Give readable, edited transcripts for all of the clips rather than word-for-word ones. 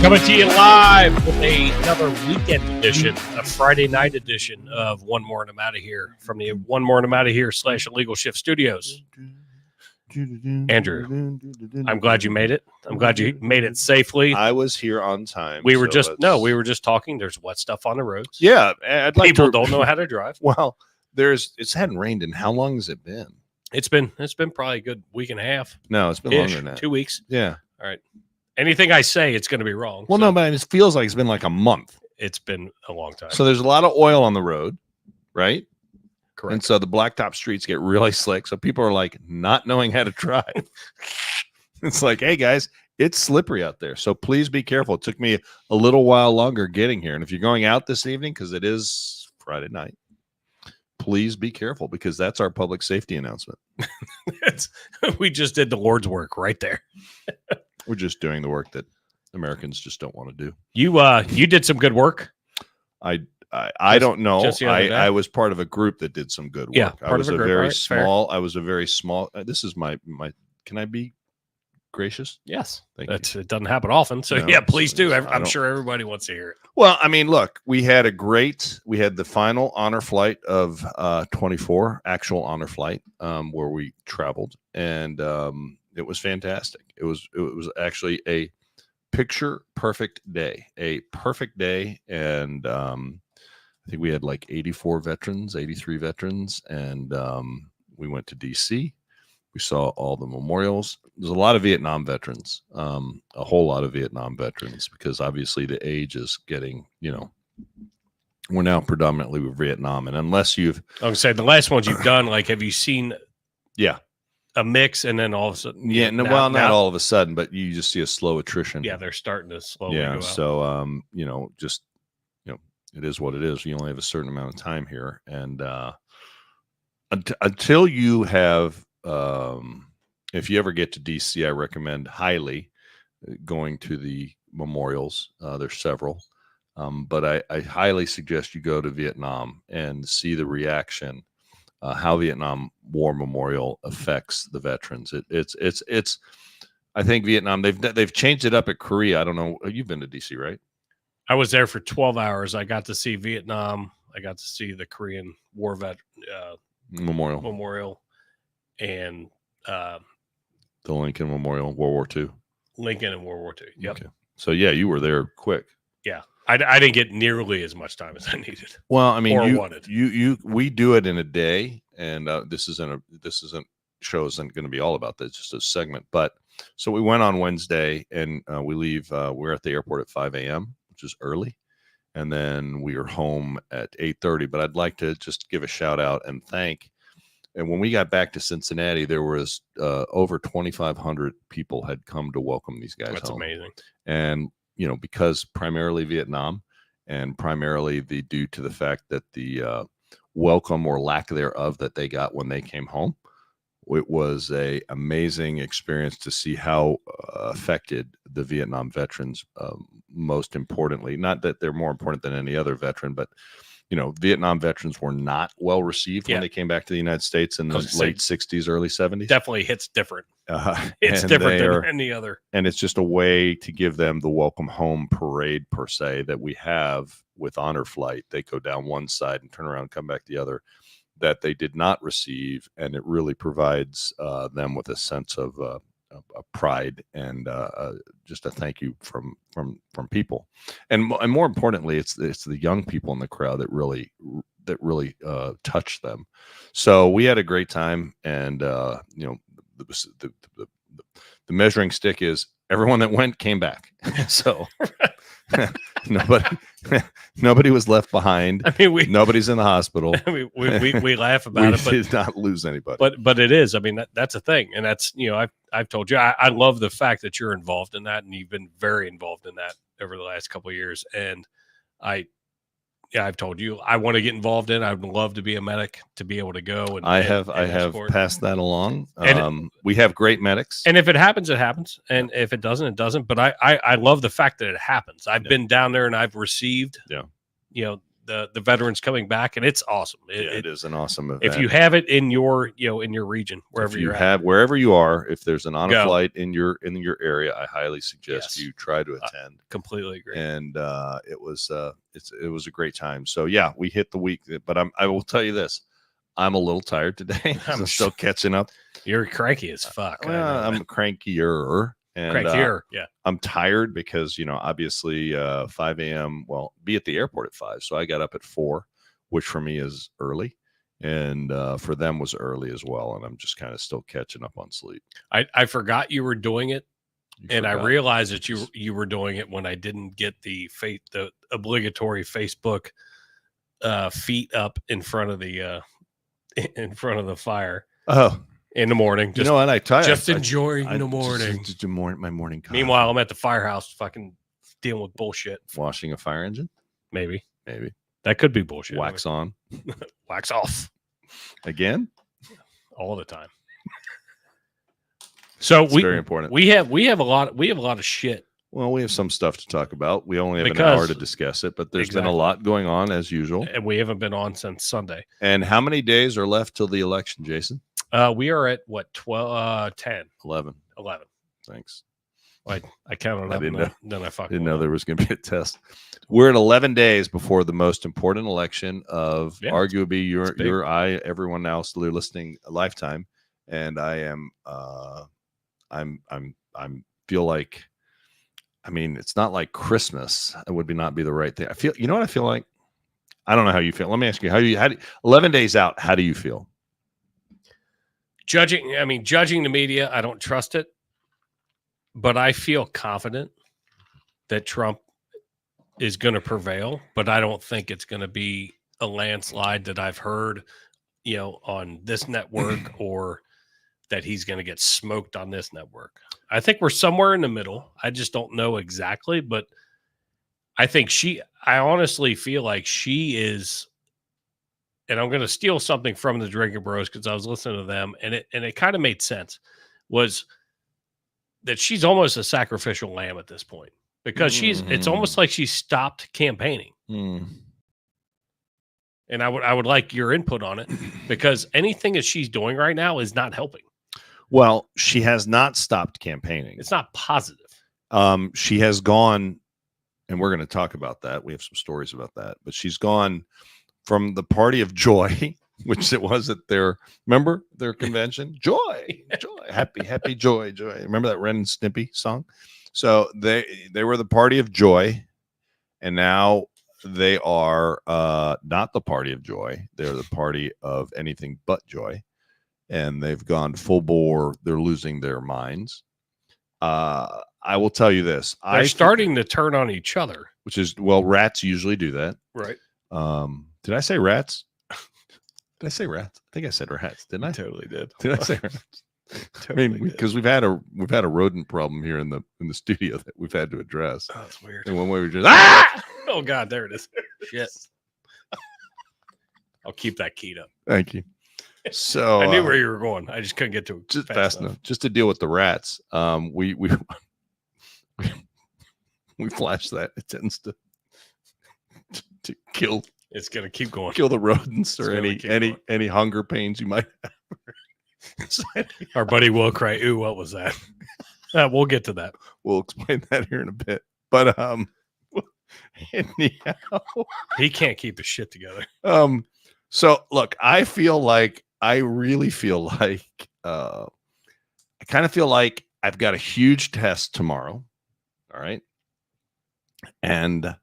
Coming to you live with another weekend edition, a Friday night edition of One More and I'm Out of Here from the One More and I'm Out of Here / Illegal Shift Studios. Andrew, I'm glad you made it. I'm glad you made it safely. I was here on time. We were just talking. There's wet stuff on the roads. Yeah, people don't know how to drive. Well, it hadn't rained in how long has it been? It's been probably a good week and a half. No, it's been longer than that. 2 weeks. Yeah. All right. Anything I say, it's going to be wrong. Well, no, but it feels like it's been like a month. It's been a long time. So there's a lot of oil on the road, right? Correct. And so the blacktop streets get really slick. So people are like not knowing how to drive. It's like, hey, guys, it's slippery out there. So please be careful. It took me a little while longer getting here. And if you're going out this evening, because it is Friday night, please be careful because that's our public safety announcement. We just did the Lord's work right there. We're just doing the work that Americans just don't want to do. You did some good work. I don't know. I was part of a group that did some good work. Yeah, I was a very small. Fair. I was a very small. This is my. Can I be gracious? Yes. Thank you. It doesn't happen often. So yeah, please do. I'm sure everybody wants to hear it. Well, I mean, look, we had the final honor flight of 24 actual honor flight where we traveled, and it was fantastic. It was actually a picture perfect day, and I think we had like 83 veterans, and we went to DC. We saw all the memorials. There's a lot of Vietnam veterans, a whole lot of Vietnam veterans, because obviously the age is getting, we're now predominantly with Vietnam. And unless I was going to say the last ones you've done, like, have you seen a mix and then all of a sudden? Yeah, not all of a sudden, but you just see a slow attrition. Yeah, they're starting to slowly go out. So, it is what it is. You only have a certain amount of time here. And until you have, if you ever get to DC, I recommend highly going to the memorials. There's several, but I highly suggest you go to Vietnam and see the reaction, how Vietnam War Memorial affects the veterans. It's. I think Vietnam they've changed it up at Korea. I don't know. You've been to DC, right? I was there for 12 hours. I got to see Vietnam. I got to see the Korean War Memorial. And the Lincoln Memorial, World War II. Lincoln and World War II. Yep. Okay. So yeah, you were there quick. Yeah, I didn't get nearly as much time as I needed. Well, I mean, wanted. We do it in a day, and this isn't show isn't going to be all about that. It's just a segment. But so we went on Wednesday, and we leave. We're at the airport at 5 a.m., which is early, and then we are home at 8:30. But I'd like to just give a shout out and thank. And when we got back to Cincinnati, there was over 2,500 people had come to welcome these guys. That's home. Amazing. And, because primarily Vietnam and primarily due to the fact that the welcome or lack thereof that they got when they came home, it was a amazing experience to see how affected the Vietnam veterans, most importantly, not that they're more important than any other veteran, but Vietnam veterans were not well received when they came back to the United States in the late 60s, early 70s. Definitely hits different. It's different than any other. And it's just a way to give them the welcome home parade, per se, that we have with honor flight. They go down one side and turn around and come back the other, that they did not receive. And it really provides them with a sense of pride and just a thank you from people, and more importantly, it's the young people in the crowd that really touched them. So we had a great time, and the measuring stick is everyone that went came back. So nobody was left behind. I mean, nobody's in the hospital. I mean, we laugh about it, but did not lose anybody. But it is. I mean, that's a thing, and that's I've told you I love the fact that you're involved in that, and you've been very involved in that over the last couple of years. And I've told you I want to get involved in. I would love to be a medic, to be able to go. And I have passed that along. We have great medics, and if it happens, it happens, and if it doesn't, it doesn't. But I love the fact that it happens. I've been down there and I've received, the veterans coming back, and it's awesome. It is an awesome event. If you have it in your in your region, wherever wherever you are, if there's an honor Go. flight in your area, I highly suggest Yes. you try to attend. Completely agree. And it was a great time. So yeah, we hit the week, but I will tell you this. I'm a little tired today. I'm still catching up. You're cranky as fuck. Well, I'm crankier. And yeah. I'm tired because, obviously 5 a.m. Well, be at the airport at 5. So I got up at 4, which for me is early. And for them was early as well. And I'm just kind of still catching up on sleep. I forgot you were doing it. I realized that you were doing it when I didn't get the obligatory Facebook feet up in front of the fire. Oh. In the morning. You know what? Enjoying the morning. Just my morning coffee. Meanwhile, I'm at the firehouse fucking dealing with bullshit. Washing a fire engine? Maybe. That could be bullshit. Wax on. Wax off. Again? All the time. So it's very important. We have a lot of shit. Well, we have some stuff to talk about. We only have an hour to discuss it, but there's been a lot going on as usual. And we haven't been on since Sunday. And how many days are left till the election, Jason? We are at what, 10, 11. Thanks. I counted up. Then I fucking didn't know there was going to be a test. We're at 11 days before the most important election of arguably everyone else listening a lifetime. And I am, I'm feel like, I mean, it's not like Christmas. It would not be the right thing. I feel, you know what I feel like? I don't know how you feel. Let me ask you, 11 days out, how do you feel? Judging the media, I don't trust it, but I feel confident that Trump is going to prevail, but I don't think it's going to be a landslide that I've heard, on this network or that he's going to get smoked on this network. I think we're somewhere in the middle. I just don't know exactly, but I honestly feel like she is. And I'm going to steal something from the Drinking Bros because I was listening to them, and it kind of made sense, was that she's almost a sacrificial lamb at this point because it's almost like she stopped campaigning. And I would like your input on it because anything that she's doing right now is not helping. Well, she has not stopped campaigning. It's not positive. She has gone, and we're going to talk about that. We have some stories about that, but she's gone from the party of joy, which it was at their convention, joy, happy, joy. Remember that Ren and Snippy song? So they were the party of joy, and now they are not the party of joy. They're the party of anything but joy, and they've gone full bore. They're losing their minds. I will tell you this: they're starting to turn on each other, which is rats usually do that, right? Did I say rats? Did I say rats? I think I said rats. Didn't I? Totally did. Did I say rats? Because we've had a rodent problem here in the studio that we've had to address. Oh, that's weird. And one way we just oh god, there it is. Shit. I'll keep that keyed up. Thank you. So I knew where you were going. I just couldn't get to it just fast enough. Just to deal with the rats. We flash that. It tends to kill. It's gonna keep going. Kill the rodents or any hunger pains you might have. Our buddy will cry. Ooh, what was that? We'll get to that. We'll explain that here in a bit. But anyhow, he can't keep the shit together. So look, I really feel like I kind of feel like I've got a huge test tomorrow. All right. And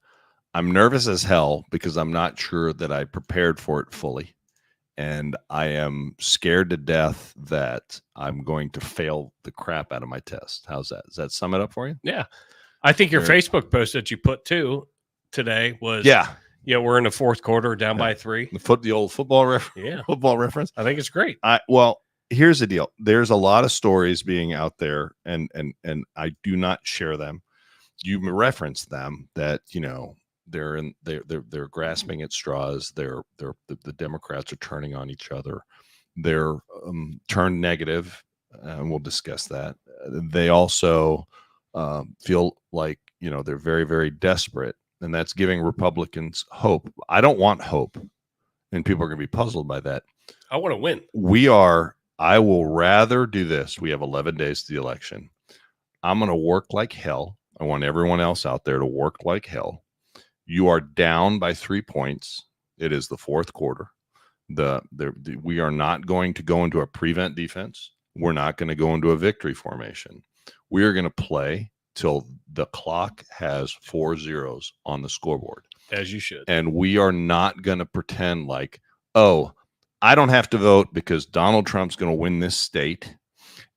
I'm nervous as hell because I'm not sure that I prepared for it fully. And I am scared to death that I'm going to fail the crap out of my test. How's that? Does that sum it up for you? Yeah. I think your Facebook post that you put today was, we're in the fourth quarter down by 3. The old football reference. I think it's great. Well, here's the deal. There's a lot of stories being out there and I do not share them. You reference them that, they're grasping at straws. The Democrats are turning on each other. They're turned negative, and we'll discuss that. They also feel like they're very, very desperate, and that's giving Republicans hope. I don't want hope, and people are going to be puzzled by that. I want to win. I will rather do this. We have 11 days to the election. I'm going to work like hell. I want everyone else out there to work like hell. You are down by 3 points. It is the fourth quarter. We are not going to go into a prevent defense. We're not going to go into a victory formation. We are going to play till the clock has 4 zeros on the scoreboard. As you should. And we are not going to pretend like, oh, I don't have to vote because Donald Trump's going to win this state.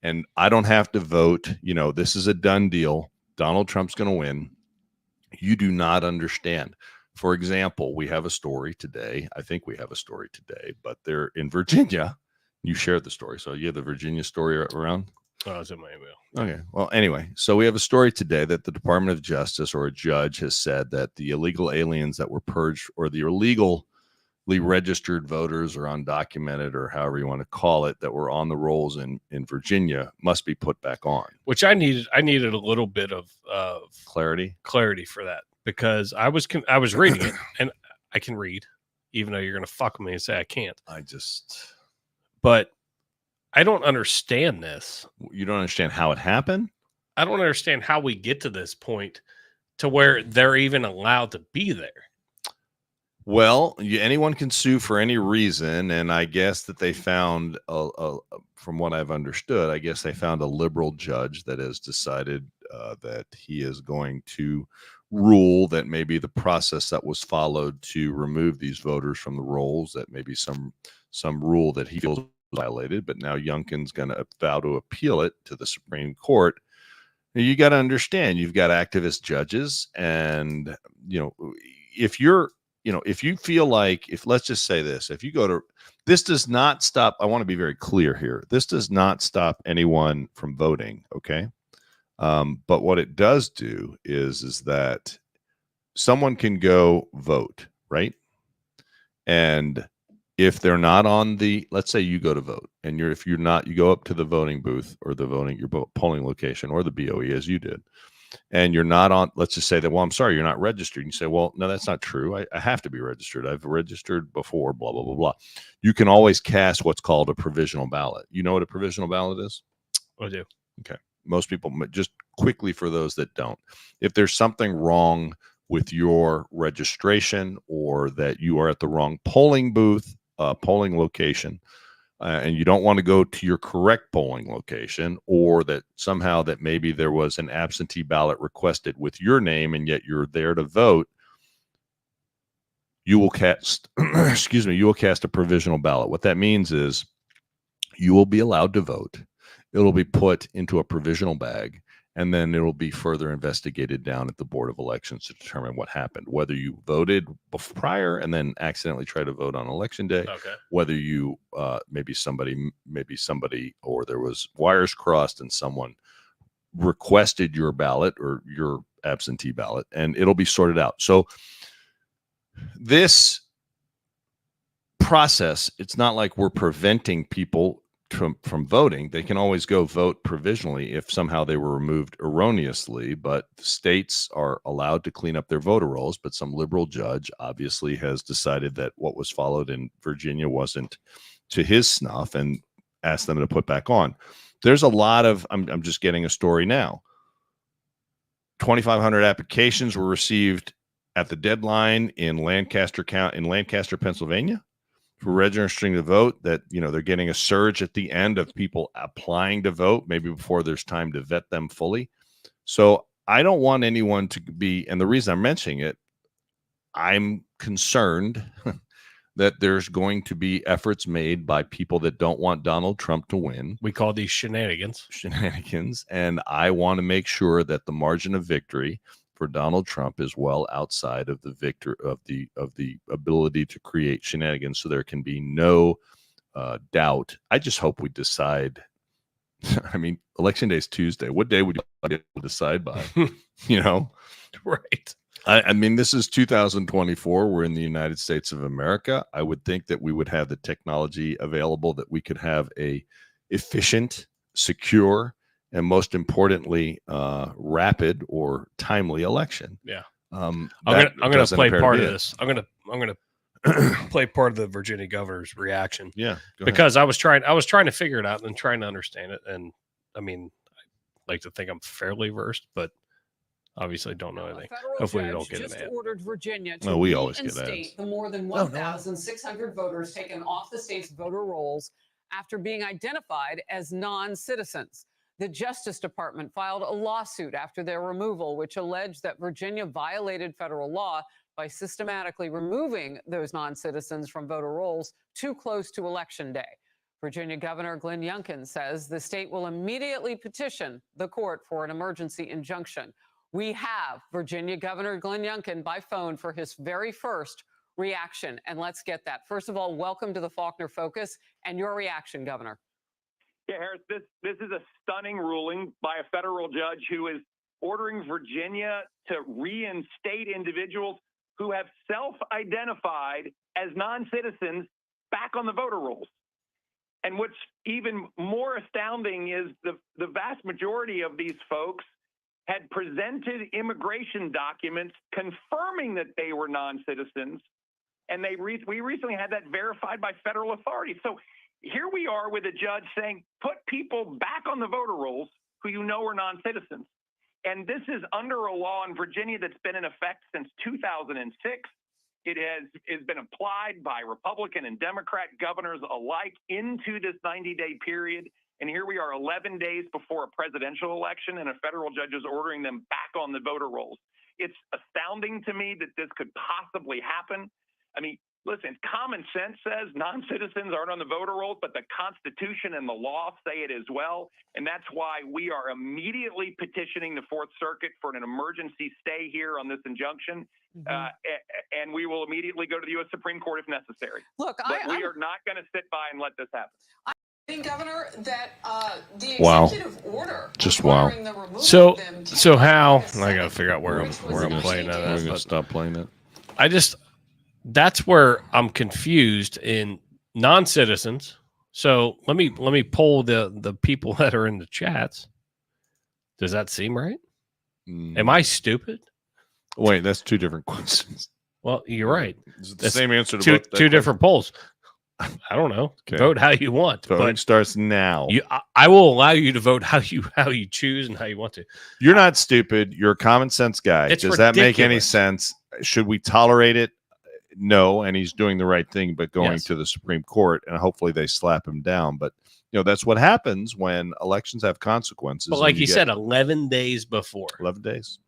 And I don't have to vote. This is a done deal. Donald Trump's going to win. You do not understand. For example, we have a story today. I think we have a story today, but they're in Virginia. You shared the story. So you have the Virginia story around? Oh, it's in my email. Okay. Well, anyway, so we have a story today that the Department of Justice or a judge has said that the illegal aliens that were purged or the illegally registered voters or undocumented or however you want to call it that were on the rolls in Virginia must be put back on. Which I needed a little bit of clarity for that because I was reading it and I can read even though you're going to fuck with me and say I can't. But I don't understand this. You don't understand how it happened? I don't understand how we get to this point to where they're even allowed to be there. Well, anyone can sue for any reason, and I guess that they found, from what I've understood, I guess they found a liberal judge that has decided that he is going to rule that maybe the process that was followed to remove these voters from the rolls, that maybe some rule that he feels violated, but now Youngkin's going to vow to appeal it to the Supreme Court. You got to understand, you've got activist judges, and if you feel like, let's just say this, if you go to, this does not stop, I want to be very clear here, this does not stop anyone from voting, okay? But what it does do is that someone can go vote, right? And if they're not on let's say you go to vote, and if you're not, you go up to the voting booth or your polling location or the BOE as you did, and you're not on, let's just say that, well, I'm sorry, you're not registered. You say, well, no, that's not true. I have to be registered. I've registered before, blah, blah, blah, blah. You can always cast what's called a provisional ballot. You know what a provisional ballot is? I do. Okay. Most people, just quickly for those that don't, if there's something wrong with your registration or that you are at the wrong polling booth, polling location, and you don't want to go to your correct polling location, or that somehow that maybe there was an absentee ballot requested with your name and yet you're there to vote, you will cast, you will cast a provisional ballot. What that means is you will be allowed to vote. It'll be put into a provisional bag, and then it'll be further investigated down at the Board of Elections to determine what happened, whether you voted prior and then accidentally tried to vote on election day, whether you maybe somebody, or there was wires crossed and someone requested your ballot or your absentee ballot, and it'll be sorted out. So this process, it's not like we're preventing people from voting. They can always go vote provisionally if somehow they were removed erroneously, but states are allowed to clean up their voter rolls. But some liberal judge obviously has decided that what was followed in Virginia wasn't to his snuff and asked them to put back on. There's a lot of, I'm just getting a story now. 2,500 applications were received at the deadline in Lancaster, Pennsylvania, for registering to vote, that they're getting a surge at the end of people applying to vote, maybe before there's time to vet them fully. So I don't want anyone to be, and the reason I'm mentioning it, I'm concerned that there's going to be efforts made by people that don't want Donald Trump to win. We call these shenanigans. And I want to make sure that the margin of victory for Donald Trump is well outside of the ability to create shenanigans, so there can be no doubt. I just hope we decide. I mean, election day is Tuesday. What day would you be able to decide by? Right. I mean, this is 2024. We're in the United States of America. I would think that we would have the technology available that we could have a efficient, secure, and most importantly, rapid or timely election. Yeah. I'm gonna play part of this. I'm gonna play part of the Virginia governor's reaction. Yeah, because I was trying to figure it out and trying to understand it. And I mean, I like to think I'm fairly versed, but obviously don't know anything. Hopefully we don't get just an ad. ordered Virginia to we always get ads. The more than 1,600 voters taken off the state's voter rolls after being identified as non-citizens. The Justice Department filed a lawsuit after their removal, which alleged that Virginia violated federal law by systematically removing those non-citizens from voter rolls too close to Election Day. Virginia Governor Glenn Youngkin says the state will immediately petition the court for an emergency injunction. We have Virginia Governor Glenn Youngkin by phone for his very first reaction. And let's get that. First of all, welcome to the Faulkner Focus and your reaction, Governor. Yeah, Harris, this is a stunning ruling by a federal judge who is ordering Virginia to reinstate individuals who have self-identified as non-citizens back on the voter rolls. And what's even more astounding is the vast majority of these folks had presented immigration documents confirming that they were non-citizens, and we recently had that verified by federal authorities. So here we are with a judge saying, put people back on the voter rolls who you know are non-citizens. And this is under a law in Virginia that's been in effect since 2006. It has been applied by Republican and Democrat governors alike into this 90-day period. And here we are 11 days before a presidential election, and a federal judge is ordering them back on the voter rolls. It's astounding to me that this could possibly happen. I mean, listen, common sense says non-citizens aren't on the voter rolls, but the Constitution and the law say it as well. And that's why we are immediately petitioning the Fourth Circuit for an emergency stay here on this injunction. And we will immediately go to the U.S. Supreme Court if necessary. Look, we are not going to sit by and let this happen. Governor, that the executive order just wow. So how I gotta figure out where I'm playing that. We're gonna stop playing it. That's where I'm confused in non-citizens. So let me poll the people that are in the chats. Does that seem right? Am I stupid? Wait, that's two different questions. Well, you're right. It's the same answer to two different polls. I don't know. Okay. Vote how you want. Voting starts now. I will allow you to vote how you choose and how you want to. You're not stupid. You're a common sense guy. Does ridiculous. That make any sense? Should we tolerate it? No. And he's doing the right thing, but going to the Supreme Court, and hopefully they slap him down. But that's what happens when elections have consequences. But like you said, 11 days before. 11 days.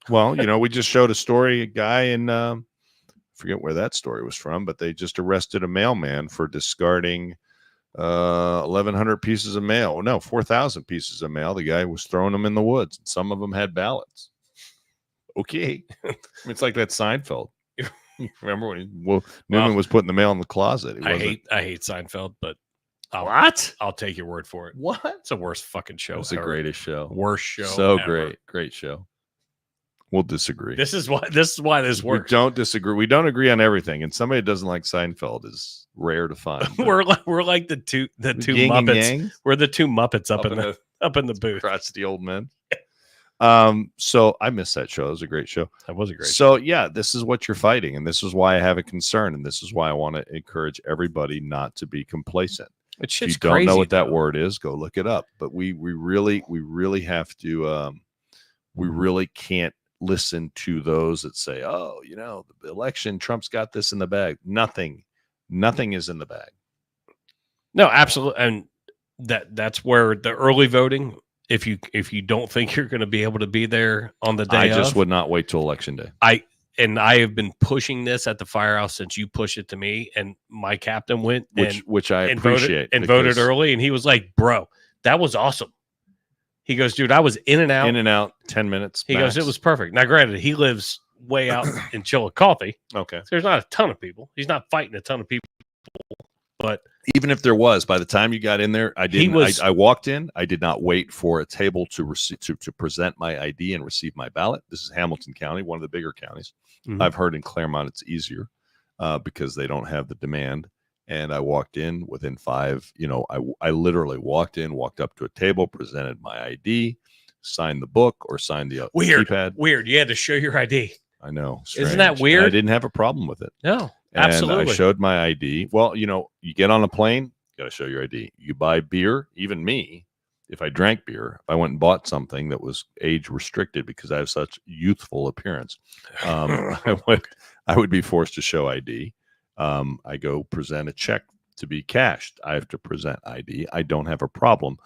Well, we just showed a story, a guy in forget where that story was from, but they just arrested a mailman for discarding 1,100 pieces of mail. No, 4,000 pieces of mail. The guy was throwing them in the woods. Some of them had ballots. Okay. It's like that Seinfeld. Remember when Newman was putting the mail in the closet? I hate Seinfeld, but I'll take your word for it. What? It's the worst fucking show. It's the greatest show. Worst show. So ever. Great show. We'll disagree. This is why this works. We don't disagree. We don't agree on everything, and somebody that doesn't like Seinfeld is rare to find. we're like the two Muppets. We're the two Muppets up in the booth. Crotchety old men. So I missed that show. It was a great show. That was a great show. So yeah, this is what you're fighting, and this is why I have a concern, and this is why I want to encourage everybody not to be complacent. If you don't know what that word is, go look it up. But we really have to. We really can't listen to those that say, "Oh, the election, Trump's got this in the bag." Nothing is in the bag. No, absolutely, and that's where the early voting. If you don't think you're going to be able to be there on the day, I just would not wait till Election Day. I have been pushing this at the firehouse since you pushed it to me, and my captain went, which I appreciate, voted early, and he was like, "Bro, that was awesome." He goes, "Dude, I was in and out 10 minutes." He goes, "It was perfect." Now, granted, he lives way out in Chillicothe. Okay, so there's not a ton of people. He's not fighting a ton of people, but even if there was, by the time you got in there, I walked in. I did not wait for a table to present my ID and receive my ballot. This is Hamilton County, one of the bigger counties. Mm-hmm. I've heard in Claremont it's easier because they don't have the demand. And I walked in within 5. I literally walked up to a table, presented my ID, signed the book, or signed the keypad. Weird. You had to show your ID. I know. Isn't that strange. weird? And I didn't have a problem with it. No, And absolutely. I showed my ID. Well, you know, you get on a plane, you got to show your ID. You buy beer, even me, if I drank beer, if I went and bought something that was age restricted because I have such youthful appearance, I would be forced to show ID. I go present a check to be cashed. I have to present ID. I don't have a problem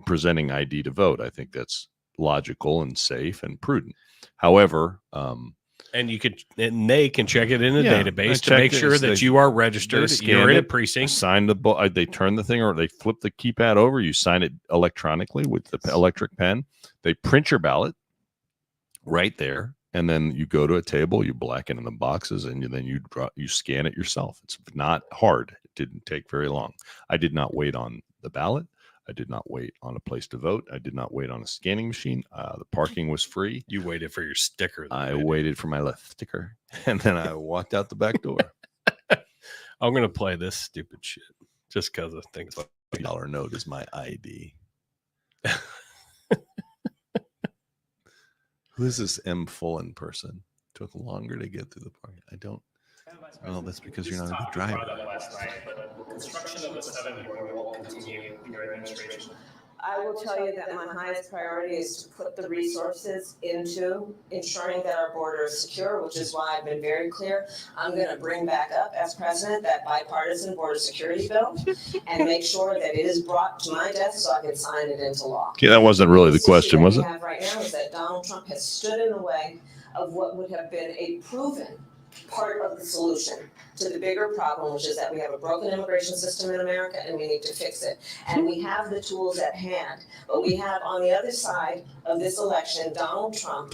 presenting ID to vote. I think that's logical and safe and prudent. However, and they can check it in a Yeah, I database to checked make it. sure that you are registered. they You're scan in a it, precinct. sign the book. They turn the thing, or they flip the keypad over. You sign it electronically with the electric pen. They print your ballot right there, and then you go to a table. You blacken in the boxes, and then you scan it yourself. It's not hard. It didn't take very long. I did not wait on the ballot. I did not wait on a place to vote. I did not wait on a scanning machine. The parking was free. You waited for your sticker. I waited for my left sticker, and then I walked out the back door. I'm going to play this stupid shit just because of things like $50 note is my ID. Who is this M. Fullen person? Took longer to get through the park. I don't. Well, that's because you're not a good driver. Construction of the 7 border wall continue in your administration? I will tell you that my highest priority is to put the resources into ensuring that our border is secure, which is why I've been very clear. I'm going to bring back up as president that bipartisan border security bill and make sure that it is brought to my desk so I can sign it into law. Okay, that wasn't really the question, was it? What we have right now is that Donald Trump has stood in the way of what would have been a proven part of the solution to the bigger problem, which is that we have a broken immigration system in America and we need to fix it. And we have the tools at hand, but we have on the other side of this election, Donald Trump,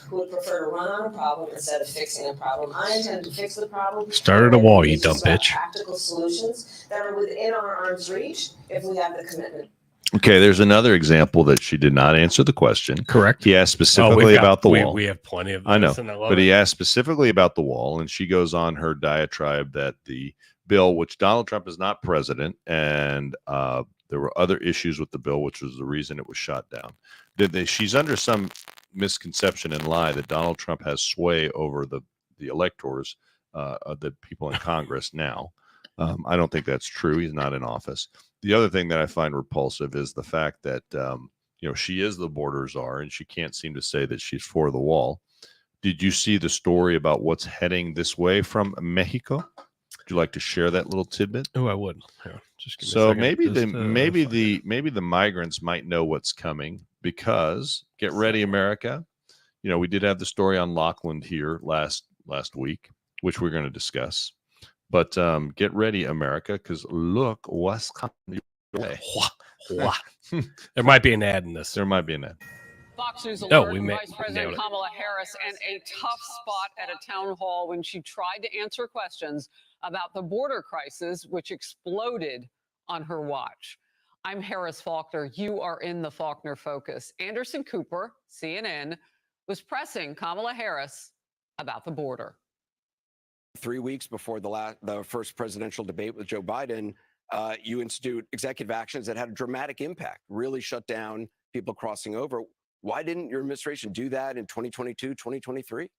who would prefer to run on a problem instead of fixing a problem. I intend to fix the problem. Started a wall, you dumb bitch. Practical solutions that are within our arm's reach if we have the commitment. Okay, there's another example that she did not answer the question. Correct. He asked specifically about the wall. We have plenty of this. I know, and I love but it. he asked specifically about the wall, and she goes on her diatribe that the bill, which Donald Trump is not president, and there were other issues with the bill, which was the reason it was shot down. She's under some misconception and lie that Donald Trump has sway over the electors, the people in Congress now. I don't think that's true. He's not in office. The other thing that I find repulsive is the fact that she is the border czar, and she can't seem to say that she's for the wall. Did you see the story about what's heading this way from Mexico? Would you like to share that little tidbit? Oh, I would. Yeah, just give me a So second. maybe the migrants might know what's coming, because get ready, America. We did have the story on Lockland here last week, which we're going to discuss. But get ready, America, because look what's coming your way. There might be an ad in this. There might be an ad. Fox News No, alert we may- Vice President nailed it. Kamala Harris in a tough spot at a town hall when she tried to answer questions about the border crisis, which exploded on her watch. I'm Harris Faulkner. You are in the Faulkner Focus. Anderson Cooper, CNN, was pressing Kamala Harris about the border. 3 weeks before the first presidential debate with Joe Biden, you institute executive actions that had a dramatic impact, really shut down people crossing over. Why didn't your administration do that in 2022, 2023?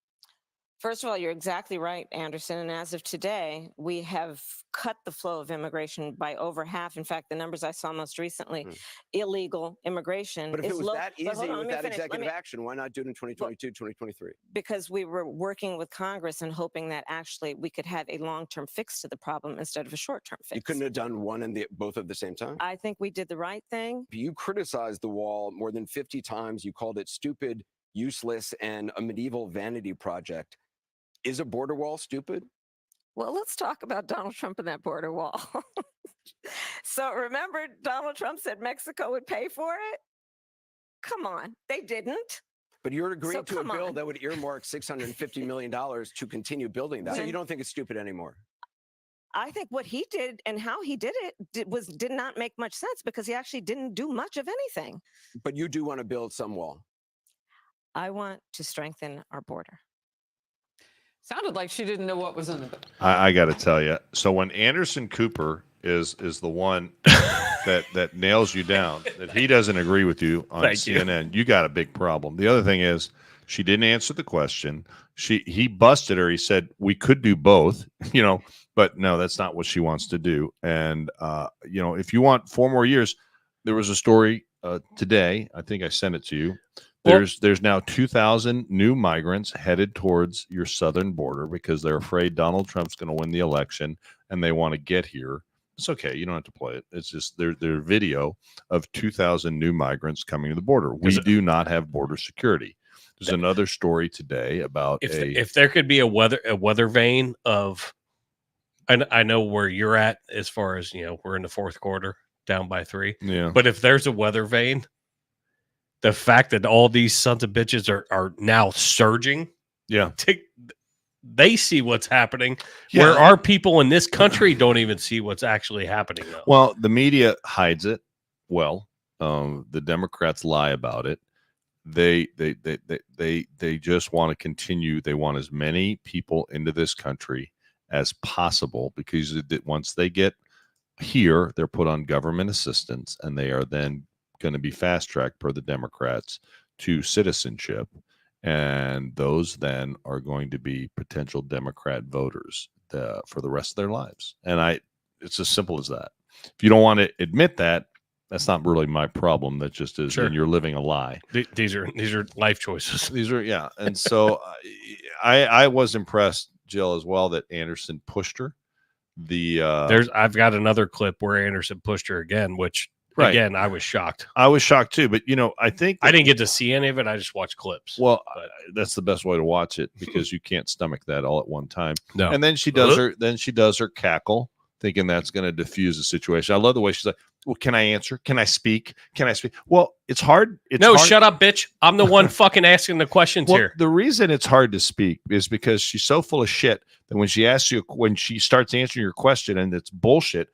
First of all, you're exactly right, Anderson. And as of today, we have cut the flow of immigration by over half. In fact, the numbers I saw most recently, illegal immigration But if is it was low. that But hold easy on, let with me that finish. executive action, why not do it in 2022, 2023? Because we were working with Congress and hoping that actually we could have a long-term fix to the problem instead of a short-term fix. You couldn't have done one and both at the same time? I think we did the right thing. You criticized the wall more than 50 times. You called it stupid, useless, and a medieval vanity project. Is a border wall stupid? Well, let's talk about Donald Trump and that border wall. So remember, Donald Trump said Mexico would pay for it? Come on, they didn't. But you're agreeing to a come bill on. that would earmark $650 million to continue building that. So When- you don't think it's stupid anymore? I think what he did and how he did it did not make much sense because he actually didn't do much of anything. But you do want to build some wall. I want to strengthen our border. Sounded like she didn't know what was in the bill. I got to tell you. So when Anderson Cooper is the one that nails you down, that he doesn't agree with you on Thank you. CNN, you got a big problem. The other thing is, She didn't answer the question. He busted her. He said we could do both, but no, that's not what she wants to do. And if you want 4 more years, there was a story today. I think I sent it to you. There's now 2,000 new migrants headed towards your southern border because they're afraid Donald Trump's going to win the election and they want to get here. It's okay. You don't have to play it. It's just their video of 2,000 new migrants coming to the border. We do not have border security. There's another story today about if there could be a weather vane of, I know where you're at as far as, we're in the fourth quarter down by 3. Yeah. But if there's a weather vane, the fact that all these sons of bitches are now surging. Yeah. They see what's happening, Yeah. where our people in this country don't even see what's actually happening now. Well, the media hides it. Well, the Democrats lie about it. They just want to continue. They want as many people into this country as possible because once they get here, they're put on government assistance, and they are then going to be fast tracked per the Democrats to citizenship. And those then are going to be potential Democrat voters for the rest of their lives. And it's as simple as that. If you don't want to admit that, that's not really my problem. That just is, Sure. and you're living a lie. These are life choices. These are, yeah. And so I was impressed, Jill, as well, that Anderson pushed her. I've got another clip where Anderson pushed her again, which again, I was shocked. I was shocked too, but I think I didn't get to see any of it. I just watched clips. Well, that's the best way to watch it because you can't stomach that all at one time. No. And then she does her cackle, thinking that's going to diffuse the situation. I love the way she's like, "Well, can I answer? Can I speak? Can I speak?" Well, it's hard. Shut up, bitch. I'm the one fucking asking the questions here. The reason it's hard to speak is because she's so full of shit that when she starts answering your question and it's bullshit,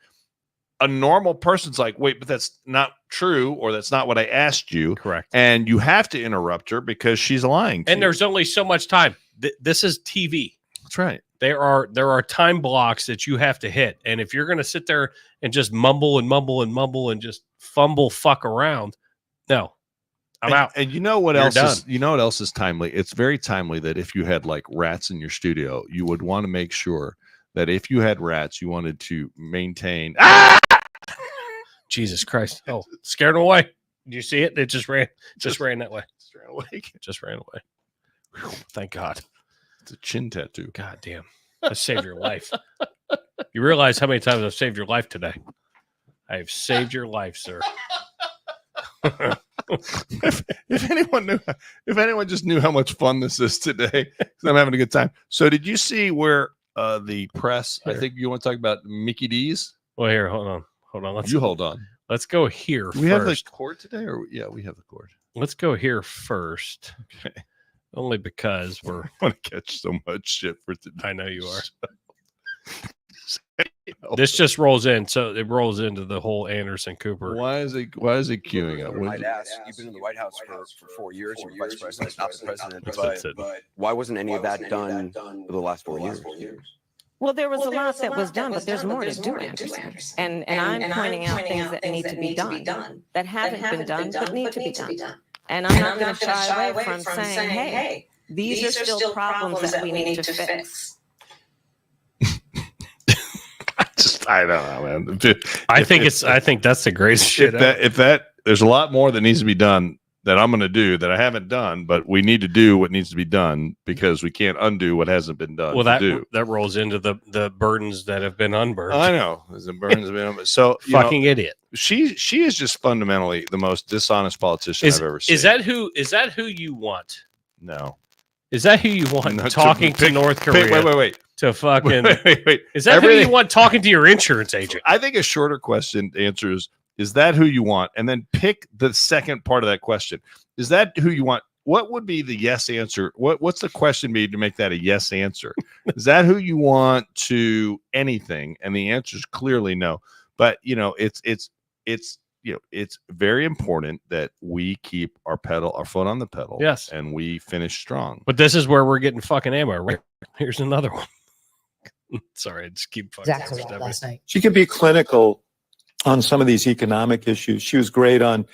a normal person's like, wait, but that's not true, or that's not what I asked you. Correct. And you have to interrupt her because she's lying to And you. there's only so much time. This is TV. That's right. There are time blocks that you have to hit. And if you're going to sit there and just mumble and mumble and mumble and just fuck around, no, I'm out. And you know what else done. is, what else is timely? It's very timely that if you had like rats in your studio, you would want to make sure that if you had rats, you wanted to maintain. Jesus Christ. Oh, scared them away. Did you see it? It just ran that way. Just ran away. Whew, thank God. It's a chin tattoo. God damn. I saved your life. You realize how many times I've saved your life today? I have saved your life, sir. if anyone just knew how much fun this is today, I'm having a good time. So did you see where the press, I think you want to talk about Mickey D's? Well, here, hold on. Hold on. Let's go here Do we first. have the cord today? We have the cord. Let's go here first. Okay. Only because we're I want to catch so much shit for today. I know you are. This just rolls in, so it rolls into the whole Anderson Cooper. Why is it queuing up? I'd ask, you've been in the White House for 4 years. You're vice president, not the president. But why wasn't any of that done for the last 4 years? Well, there was a lot that was done, but there's more to do, Anderson. And I'm pointing out things that need to be done, that haven't been done, but need to be done. And I'm not going to shy away from saying, hey, these are still problems that we need to fix. I don't know, man. I think that's the greatest shit. If there's a lot more that needs to be done that I'm going to do that I haven't done, but we need to do what needs to be done because we can't undo what hasn't been done. Well, that rolls into the burdens that have been unburned. I know the burdens have been unburned. So fucking idiot. She is just fundamentally the most dishonest politician I've ever seen. Is that who you want? No. Is that who you want No, talking to North Korea? Wait. To fucking wait. Is that who you want talking to your insurance agent? I think a shorter question answer is that who you want? And then pick the second part of that question. Is that who you want? What would be the yes answer? What's the question be to make that a yes answer? Is that who you want to anything? And the answer is clearly no. But it's very important that we keep our foot on the pedal. Yes. And we finish strong. But this is where we're getting fucking ammo. Right? Here's another one. Sorry, I just keep fucking Exactly right, last night. She can be clinical on some of these economic issues. She was great on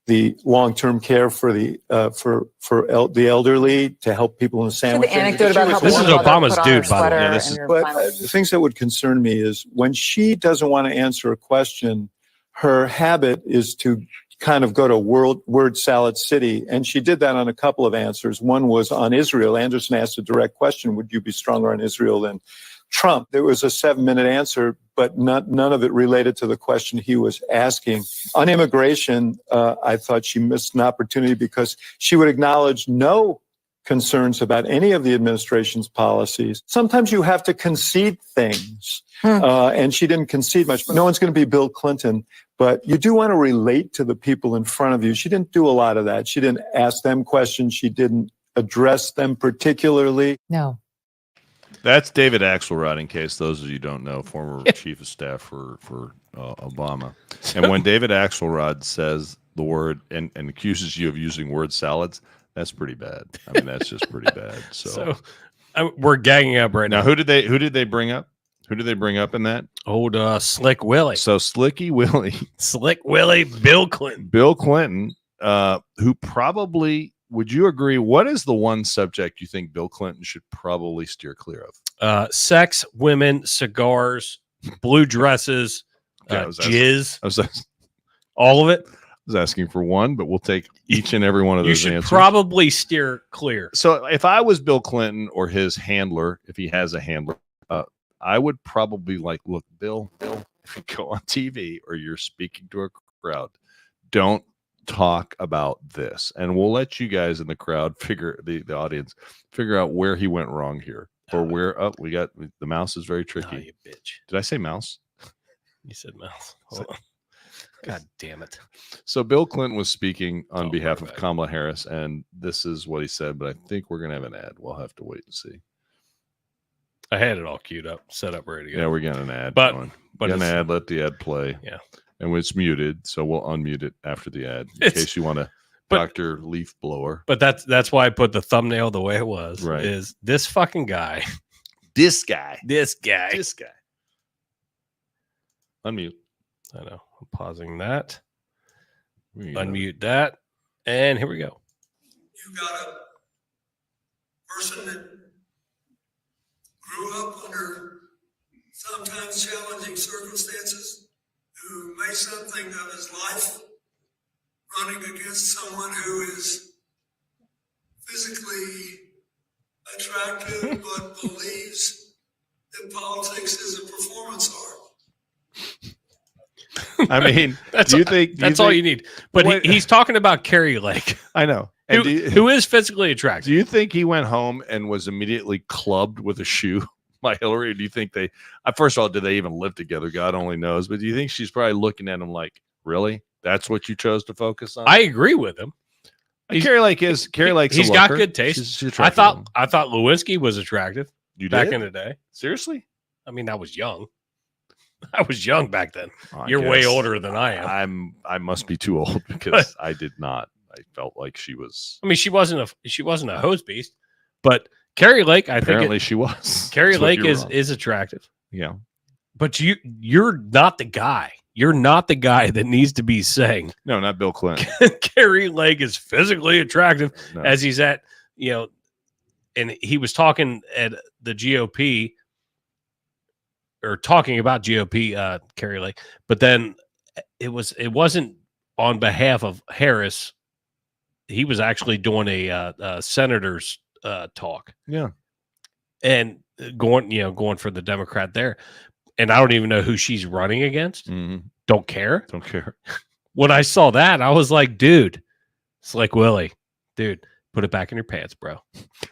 the long-term care for the the elderly, to help people in sandwich. anecdote about how This is One mother Obama's put on her dude, by the way. sweater Yeah, this and is- your But final- the things that would concern me is when she doesn't want to answer a question, her habit is to kind of go to word salad city. And she did that on a couple of answers. One was on Israel. Anderson asked a direct question, would you be stronger on Israel than Trump? There was a 7-minute answer, but none of it related to the question he was asking. On immigration, I thought she missed an opportunity because she would acknowledge no concerns about any of the administration's policies. Sometimes you have to concede things, and she didn't concede much. No one's going to be Bill Clinton, but you do want to relate to the people in front of you. She didn't do a lot of that. She didn't ask them questions. She didn't address them particularly. No. That's David Axelrod, in case those of you don't know, former chief of staff for Obama. And when David Axelrod says the word and accuses you of using word salads, that's pretty bad. I mean, that's just pretty bad. So we're ganging up right now. now, who did they bring up? Who did they bring up in that? Old Slick Willie. So Slicky Willie, Slick Willie, Bill Clinton. Bill Clinton, who probably, would you agree, what is the one subject you think Bill Clinton should probably steer clear of? Sex, women, cigars, blue dresses, Yeah, jizz, all of it. I was asking for one, but we'll take each and every one of You those should answers. probably steer clear. So if I was Bill Clinton or his handler, if he has a handler, I would probably look, Bill, if you go on TV or you're speaking to a crowd, don't talk about this. And we'll let you guys in the crowd the audience figure out where he went wrong here. Or where we got the mouse is very tricky. Oh, you bitch. Did I say mouse? You said mouse. Hold on. God damn it. So Bill Clinton was speaking on behalf my of bad. Kamala Harris, and this is what he said, but I think we're going to have an ad. We'll have to wait and see. I had it all queued up, set up, ready to go. Yeah, we're getting an ad. But- going. but Get an it's- ad, let the ad play. Yeah. And it's muted, so we'll unmute it after the ad in It's- case you want to but- Dr. Leaf Blower. But that's why I put the thumbnail the way it was. Right. Is this fucking guy, This guy. this guy. This guy. Unmute. I know. I'm pausing that. There you go. Unmute that. And here we go. You got a person that grew up under sometimes challenging circumstances, who made something of his life running against someone who is physically attractive but believes that politics is a performance art. I mean, That's do you think that's all you need. But What- he's talking about Carrie Lake, I know. And who is physically attractive. do you think he went home and was immediately clubbed with a shoe by Hillary? Or do you think they, first of all, did they even live together? God only knows. But do you think she's probably looking at him like, really? That's what you chose to focus on? I agree with him. Carrie Lake's He's a got looker. good taste. She's I attractive thought woman. Lewinsky was attractive You back did? in the day. Seriously? I mean, I was young. I was young back then. I You're way guess. older than I am. I must be too old because I did not. I felt like she was. I mean, she wasn't a hose beast, but Carrie Lake, Apparently, she was. Carrie So Lake you're is wrong. is attractive. Yeah. But you're not the guy. You're not the guy that needs to be saying No, not Bill Clinton. Carrie Lake is physically attractive No. as he's at, and he was talking at the GOP or talking about GOP, Carrie Lake, but then it wasn't on behalf of Harris. He was actually doing a senator's talk. Yeah. And going for the Democrat there. And I don't even know who she's running against. Mhm. Don't care. Don't care. When I saw that, I was like, dude, it's like Willie, dude, put it back in your pants, bro.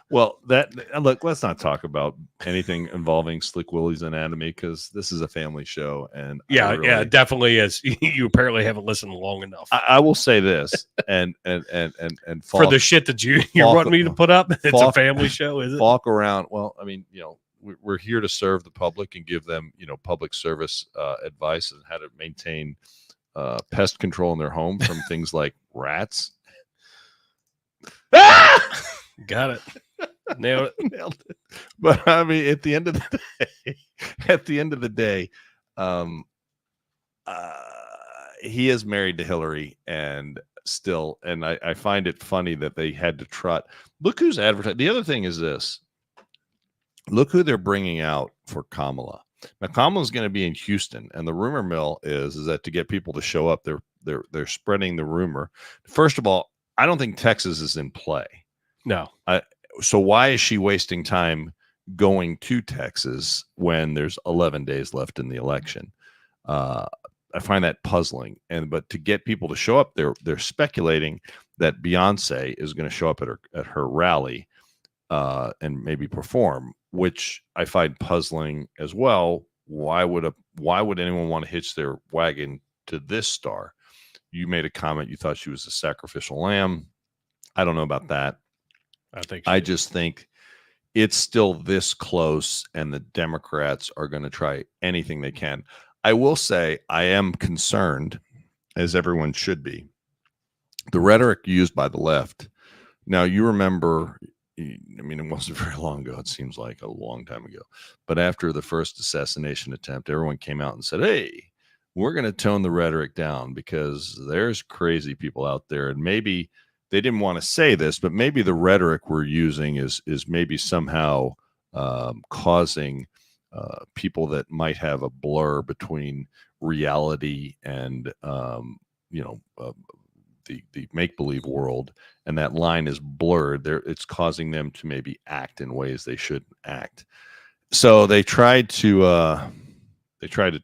Well, look, let's not talk about anything involving Slick Willie's anatomy because this is a family show. And Yeah, definitely is. You apparently haven't listened long enough. I will say this, and For the shit that you're wanting me to put up, it's a Falk- family show, is it? walk around. Well, I mean, we're here to serve the public and give them, public service advice on how to maintain pest control in their home from things like rats. Got it. Nailed it. Nailed it. But I mean, at the end of the day, he is married to Hillary, and still, and I find it funny that they had to trot. Look who's advertising. The other thing is this. Look who they're bringing out for Kamala. Now Kamala's going to be in Houston, and the rumor mill is that to get people to show up, they're spreading the rumor. First of all, I don't think Texas is in play. No. So why is she wasting time going to Texas when there's 11 days left in the election? I find that puzzling. But to get people to show up, they're speculating that Beyonce is going to show up at her rally and maybe perform, which I find puzzling as well. Why would anyone want to hitch their wagon to this star? You made a comment. You thought she was a sacrificial lamb. I don't know about that. I just think it's still this close, and the Democrats are going to try anything they can. I will say I am concerned, as everyone should be. The rhetoric used by the left. Now, you remember, I mean, it wasn't very long ago. It seems like a long time ago. But after the first assassination attempt, everyone came out and said, hey, we're going to tone the rhetoric down because there's crazy people out there. And maybe they didn't want to say this, but maybe the rhetoric we're using is maybe somehow causing people that might have a blur between reality and the make-believe world, and that line is blurred. It's causing them to maybe act in ways they shouldn't act. So they tried to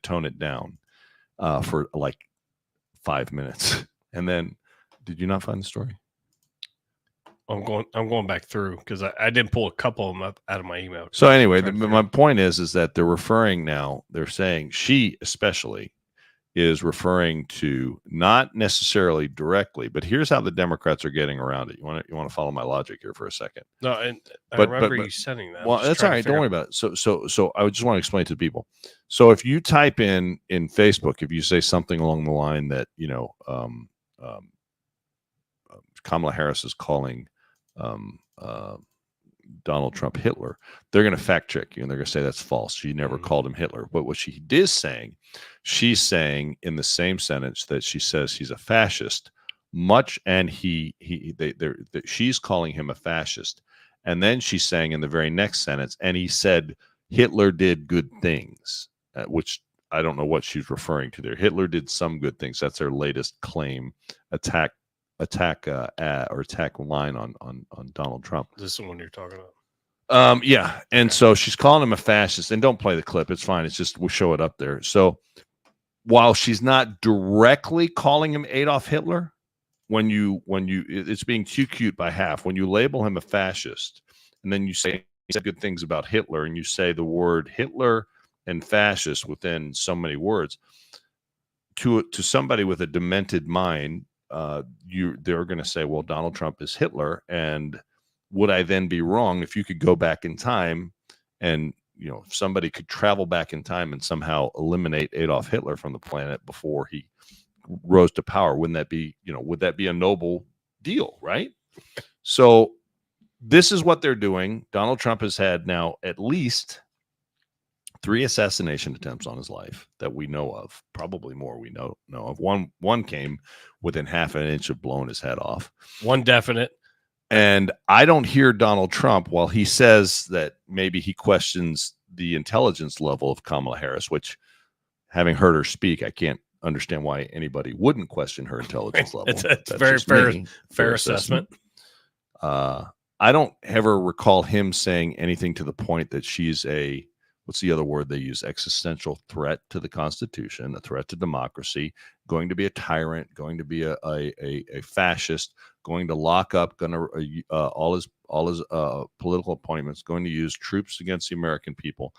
tone it down for like 5 minutes, and then did you not find the story? I'm going back through because I did pull a couple of them up out of my email. So anyway, my point is that they're referring now. They're saying she especially is referring to not necessarily directly, but here's how the Democrats are getting around it. You want to follow my logic here for a second? No, and I remember you sending that. Well, that's all right. Don't worry about it. So I just want to explain to people. So if you type in Facebook, if you say something along the line that Kamala Harris is calling Donald Trump Hitler, they're going to fact check you and they're going to say that's false. She never called him Hitler. But what she is saying, she's saying in the same sentence that she says he's a fascist, and she's calling him a fascist. And then she's saying in the very next sentence, and he said Hitler did good things, which I don't know what she's referring to there. Hitler did some good things. That's their latest claim, attack line on Donald Trump. This is the one you're talking about. Yeah. And so she's calling him a fascist, and don't play the clip. It's fine. It's just, we'll show it up there. So while she's not directly calling him Adolf Hitler, when you it's being too cute by half. When you label him a fascist and then you say he said good things about Hitler, and you say the word Hitler and fascist within so many words, to somebody with a demented mind, they're going to say, well, Donald Trump is Hitler. And would I then be wrong if you could go back in time and, if somebody could travel back in time and somehow eliminate Adolf Hitler from the planet before he rose to power? Wouldn't that be, would that be a noble deal? Right. So this is what they're doing. Donald Trump has had now at least 3 assassination attempts on his life that we know of. Probably more we know of. One came within half an inch of blowing his head off. One definite. And I don't hear Donald Trump, while he says that maybe he questions the intelligence level of Kamala Harris, which, having heard her speak, I can't understand why anybody wouldn't question her intelligence level. It's a very fair assessment. I don't ever recall him saying anything to the point that she's a, what's the other word they use? Existential threat to the Constitution, a threat to democracy, going to be a tyrant, going to be a fascist, going to lock up, going to all his political appointments, going to use troops against the American people.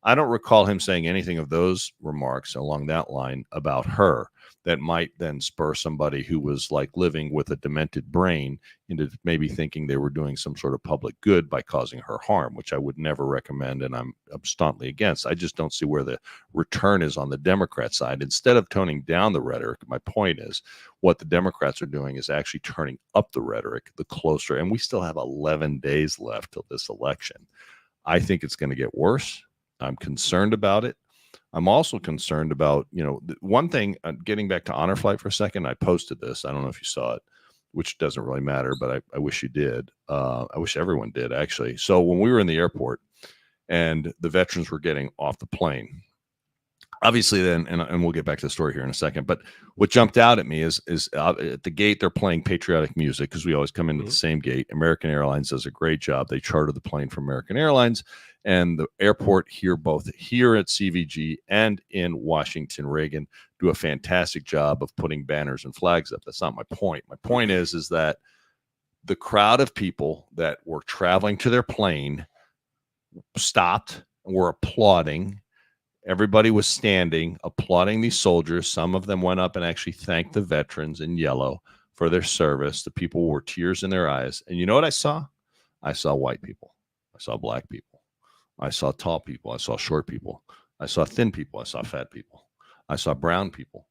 I don't recall him saying anything of those remarks along that line about her that might then spur somebody who was like living with a demented brain into maybe thinking they were doing some sort of public good by causing her harm, which I would never recommend and I'm staunchly against. I just don't see where the return is on the Democrat side. Instead of toning down the rhetoric, my point is what the Democrats are doing is actually turning up the rhetoric the closer, and we still have 11 days left till this election. I think it's going to get worse. I'm concerned about it. I'm also concerned about, one thing, getting back to Honor Flight for a second, I posted this. I don't know if you saw it. which doesn't really matter, but I wish you did. I wish everyone did, actually. So when we were in the airport and the veterans were getting off the plane, obviously then, and we'll get back to the story here in a second, but what jumped out at me is at the gate, they're playing patriotic music because we always come into the same gate. American Airlines does a great job. They charter the plane for American Airlines, and the airport here, both here at CVG and in Washington Reagan, do a fantastic job of putting banners and flags up. That's not my point. My point is that the crowd of people that were traveling to their plane stopped and were applauding. Everybody was standing, applauding these soldiers. Some of them went up and actually thanked the veterans in yellow for their service. The people were tears in their eyes. And you know what I saw? I saw white people. I saw black people. I saw tall people. I saw short people. I saw thin people. I saw fat people. I saw brown people.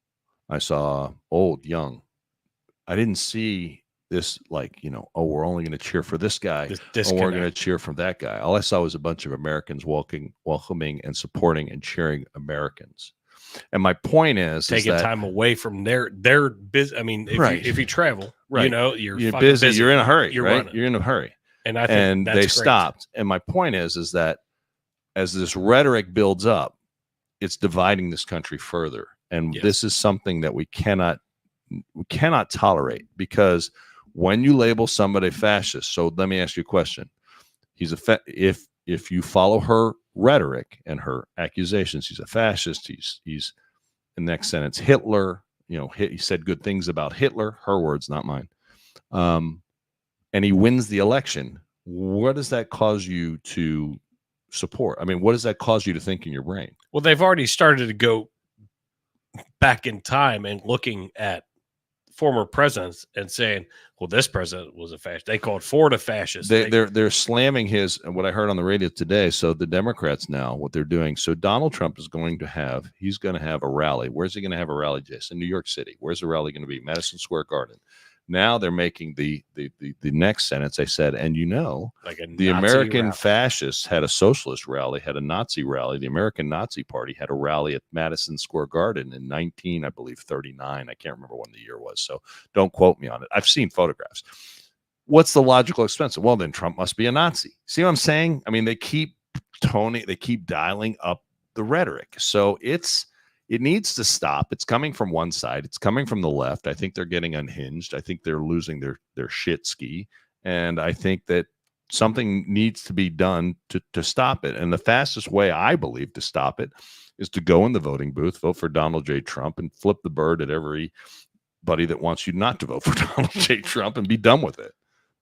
I saw old, young. I didn't see this like, oh, we're only going to cheer for this guy. Or we're going to cheer for that guy. All I saw was a bunch of Americans welcoming and supporting and cheering Americans. And my point is taking that, time away from their business. I mean, if you travel, you're busy. You're in a hurry. You're right? running. You're in a hurry. And I think they stopped. And my point is that as this rhetoric builds up, it's dividing this country further. And this is something that we cannot tolerate, because when you label somebody fascist, so let me ask you a question. If you follow her rhetoric and her accusations, he's a fascist. He's in the next sentence, Hitler. He said good things about Hitler. Her words, not mine. And he wins the election. What does that cause you to support? I mean, what does that cause you to think in your brain? Well, they've already started to go back in time and looking at former presidents and saying, well, this president was a fascist. They called Ford a fascist. They're slamming what I heard on the radio today. So the Democrats now, what they're doing. So Donald Trump is he's going to have a rally. Where's he going to have a rally, Jason? New York City. Where's the rally going to be? Madison Square Garden. Now they're making the next sentence. They said, and like the American rally. Fascists had a socialist rally, had a Nazi rally. The American Nazi Party had a rally at Madison Square Garden in 1939. I can't remember when the year was, so don't quote me on it. I've seen photographs. What's the logical expense? Well, then Trump must be a Nazi. See what I'm saying? I mean, they keep dialing up the rhetoric. So it needs to stop. It's coming from one side. It's coming from the left. I think they're getting unhinged. I think they're losing their shit ski. And I think that something needs to be done to stop it. And the fastest way, I believe, to stop it is to go in the voting booth, vote for Donald J. Trump, and flip the bird at everybody that wants you not to vote for Donald J. Trump, and be done with it.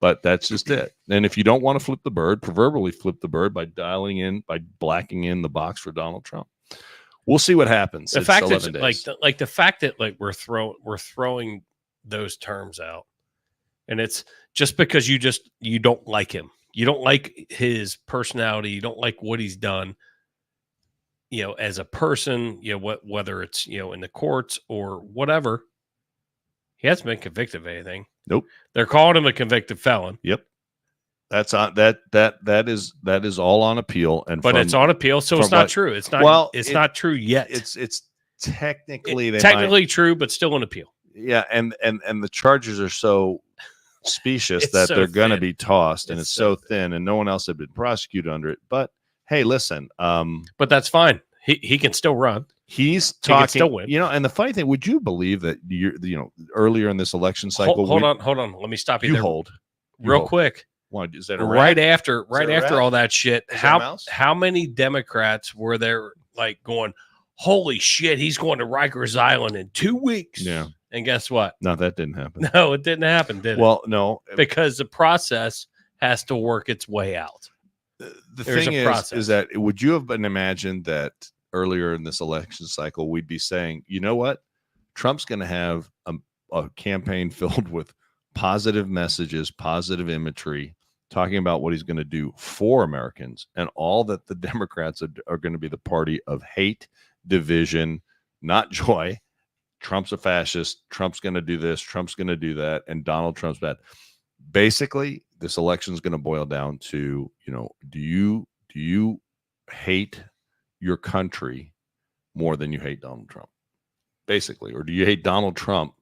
But that's just it. And if you don't want to flip the bird, proverbially flip the bird by blacking in the box for Donald Trump. We'll see what happens. The fact that the fact that we're throwing those terms out, and it's just because you don't like him, you don't like his personality, you don't like what he's done, as a person, whether it's in the courts or whatever. He hasn't been convicted of anything. Nope. They're calling him a convicted felon. Yep. That's on that is all on appeal, it's on appeal, so it's not true. It's not. Well, it's not true yet. It's technically true, but still on appeal. Yeah, and the charges are so specious that they're going to be tossed, and it's so thin, and no one else had been prosecuted under it. But hey, listen, but that's fine. He can still run. He's talking. He can still win. And the funny thing, would you believe that earlier in this election cycle? Hold on. Let me stop you there. Real quick. What, is that a right after all that shit? How many Democrats were there going, holy shit, he's going to Rikers Island in 2 weeks? Yeah. And guess what? No, that didn't happen. No, it didn't happen, did it? Well, no. Because the process has to work its way out. The thing is that would you have been imagined that earlier in this election cycle, we'd be saying, you know what? Trump's going to have a campaign filled with positive messages, positive imagery, talking about what he's going to do for Americans, and all that the Democrats are going to be the party of hate, division, not joy. Trump's a fascist. Trump's going to do this. Trump's going to do that. And Donald Trump's bad. Basically, this election is going to boil down to, do you hate your country more than you hate Donald Trump? Basically, or do you hate Donald Trump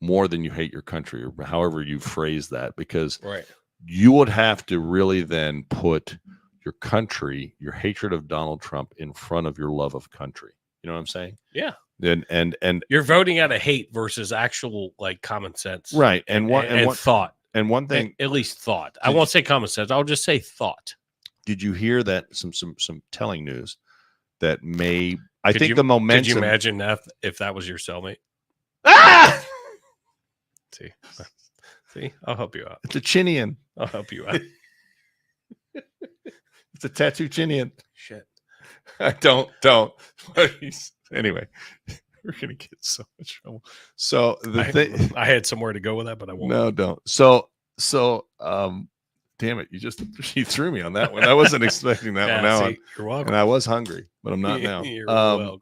more than you hate your country, or however you phrase that, because Right. you would have to really then put your country, your hatred of Donald Trump in front of your love of country. You know what I'm saying? Yeah. And You're voting out of hate versus actual like common sense. right. And one thought. And one thing, at least thought. I won't say common sense. I'll just say thought. Did you hear that some telling news that may Could you imagine that if that was your cellmate? Ah! See, I'll help you out. It's a Chinian. I'll help you out. It's a tattoo Chinian. Shit. I don't. Anyway, we're gonna get so much trouble. So I had somewhere to go with that, but I won't. No, don't. So damn it, you threw me on that one. I wasn't expecting that one. Now you're welcome. And I was hungry, but I'm not now. You're welcome.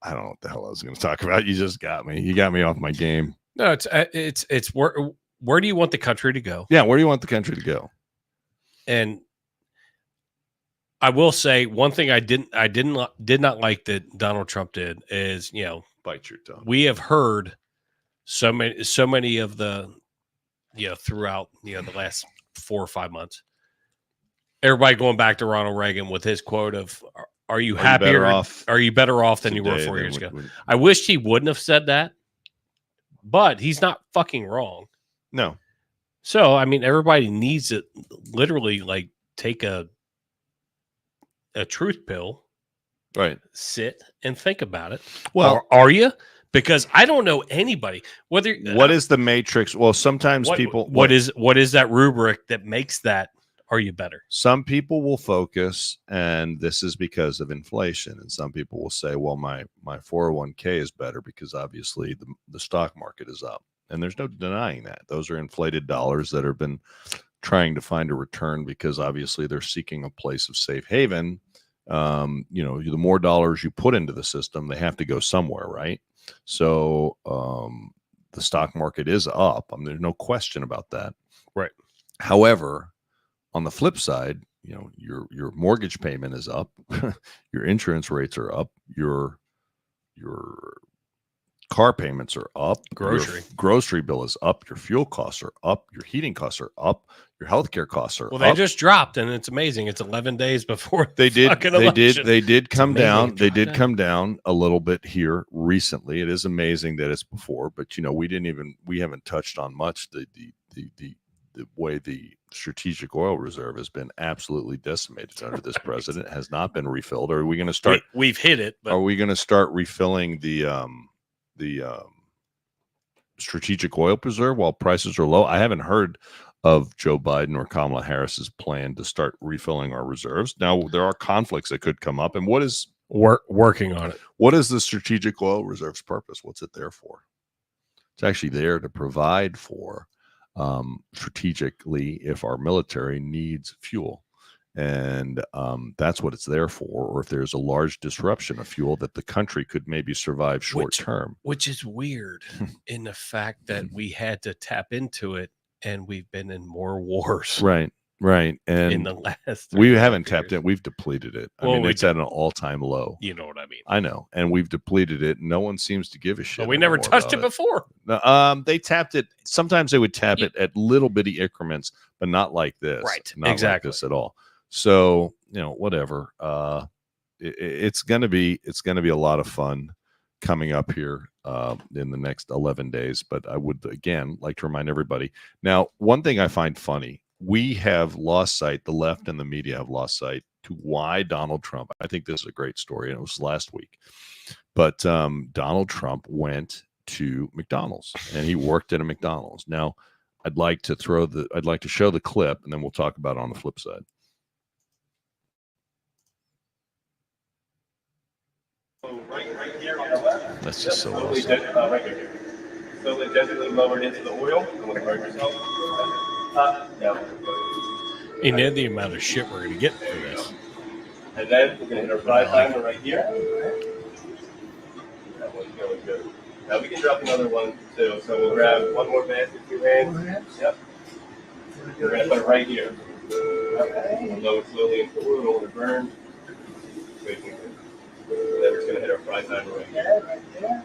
I don't know what the hell I was going to talk about. You just got me. You got me off my game. No, it's where do you want the country to go? Yeah, where do you want the country to go? And I will say one thing I did not like that Donald Trump did is, bite your tongue. We have heard so many of the, throughout, the last 4 or 5 months, everybody going back to Ronald Reagan with his quote of, are you happier? Are you better off than you were 4 years ago? I wish he wouldn't have said that, but he's not fucking wrong. No. So, I mean, everybody needs to literally like take a truth pill, right? Sit and think about it. Well, are you? Because I don't know anybody. What is the matrix? Well, sometimes people. What is that rubric that makes that? Are you better? Some people will focus, and this is because of inflation. And some people will say, well, my 401k is better because obviously the stock market is up. And there's no denying that. Those are inflated dollars that have been trying to find a return because obviously they're seeking a place of safe haven. The more dollars you put into the system, they have to go somewhere, right? So the stock market is up. I mean, there's no question about that. Right. However, on the flip side, your mortgage payment is up, your insurance rates are up, your car payments are up, your grocery bill is up, your fuel costs are up, your heating costs are up, your healthcare costs are up. Well, they just dropped, and it's amazing. It's 11 days before they did come down. They did come down a little bit here recently. It is amazing that it's before, but we haven't touched on much the way the strategic oil reserve has been absolutely decimated under this president. It has not been refilled. Are we going to start? We've hit it. But... Are we going to start refilling the strategic oil reserve while prices are low? I haven't heard of Joe Biden or Kamala Harris's plan to start refilling our reserves. Now there are conflicts that could come up, and what is working on it? What is the strategic oil reserve's purpose? What's it there for? It's actually there to provide for strategically if our military needs fuel. And that's what it's there for. Or if there's a large disruption of fuel that the country could maybe survive short term. Which is weird in the fact that we had to tap into it and we've been in more wars. Right. And in the last we haven't tapped it. We've depleted it. I well, mean, it's at an all-time low. You know what I mean? I know. And we've depleted it. No one seems to give a shit. But we never touched it before. No, they tapped it. Sometimes they would tap it at little bitty increments, but not like this. Right. Not exactly. like this at all. So, whatever. It's gonna be a lot of fun coming up here in the next 11 days. But I would again like to remind everybody. Now, one thing I find funny, we have lost sight, the left and the media have lost sight to why Donald Trump. I think this is a great story, and it was last week. But Donald Trump went to McDonald's and he worked at a McDonald's. Now, I'd like to show the clip, and then we'll talk about it on the flip side. Right here on the left. That's just so slowly awesome. Right here. Slowly, gently lowered into the oil. I'm going to guard yourself. Down. And then the amount of shit we're going to get for this. And then we're going to hit our fry timer right here. That one's going good. Now we can drop another one too. So we'll grab one more basket, 2 hands. Yep. We're going to put it right here. Okay. We'll lower it slowly into the oil to burn. Wait. And then we're just gonna hit our fry timer right here.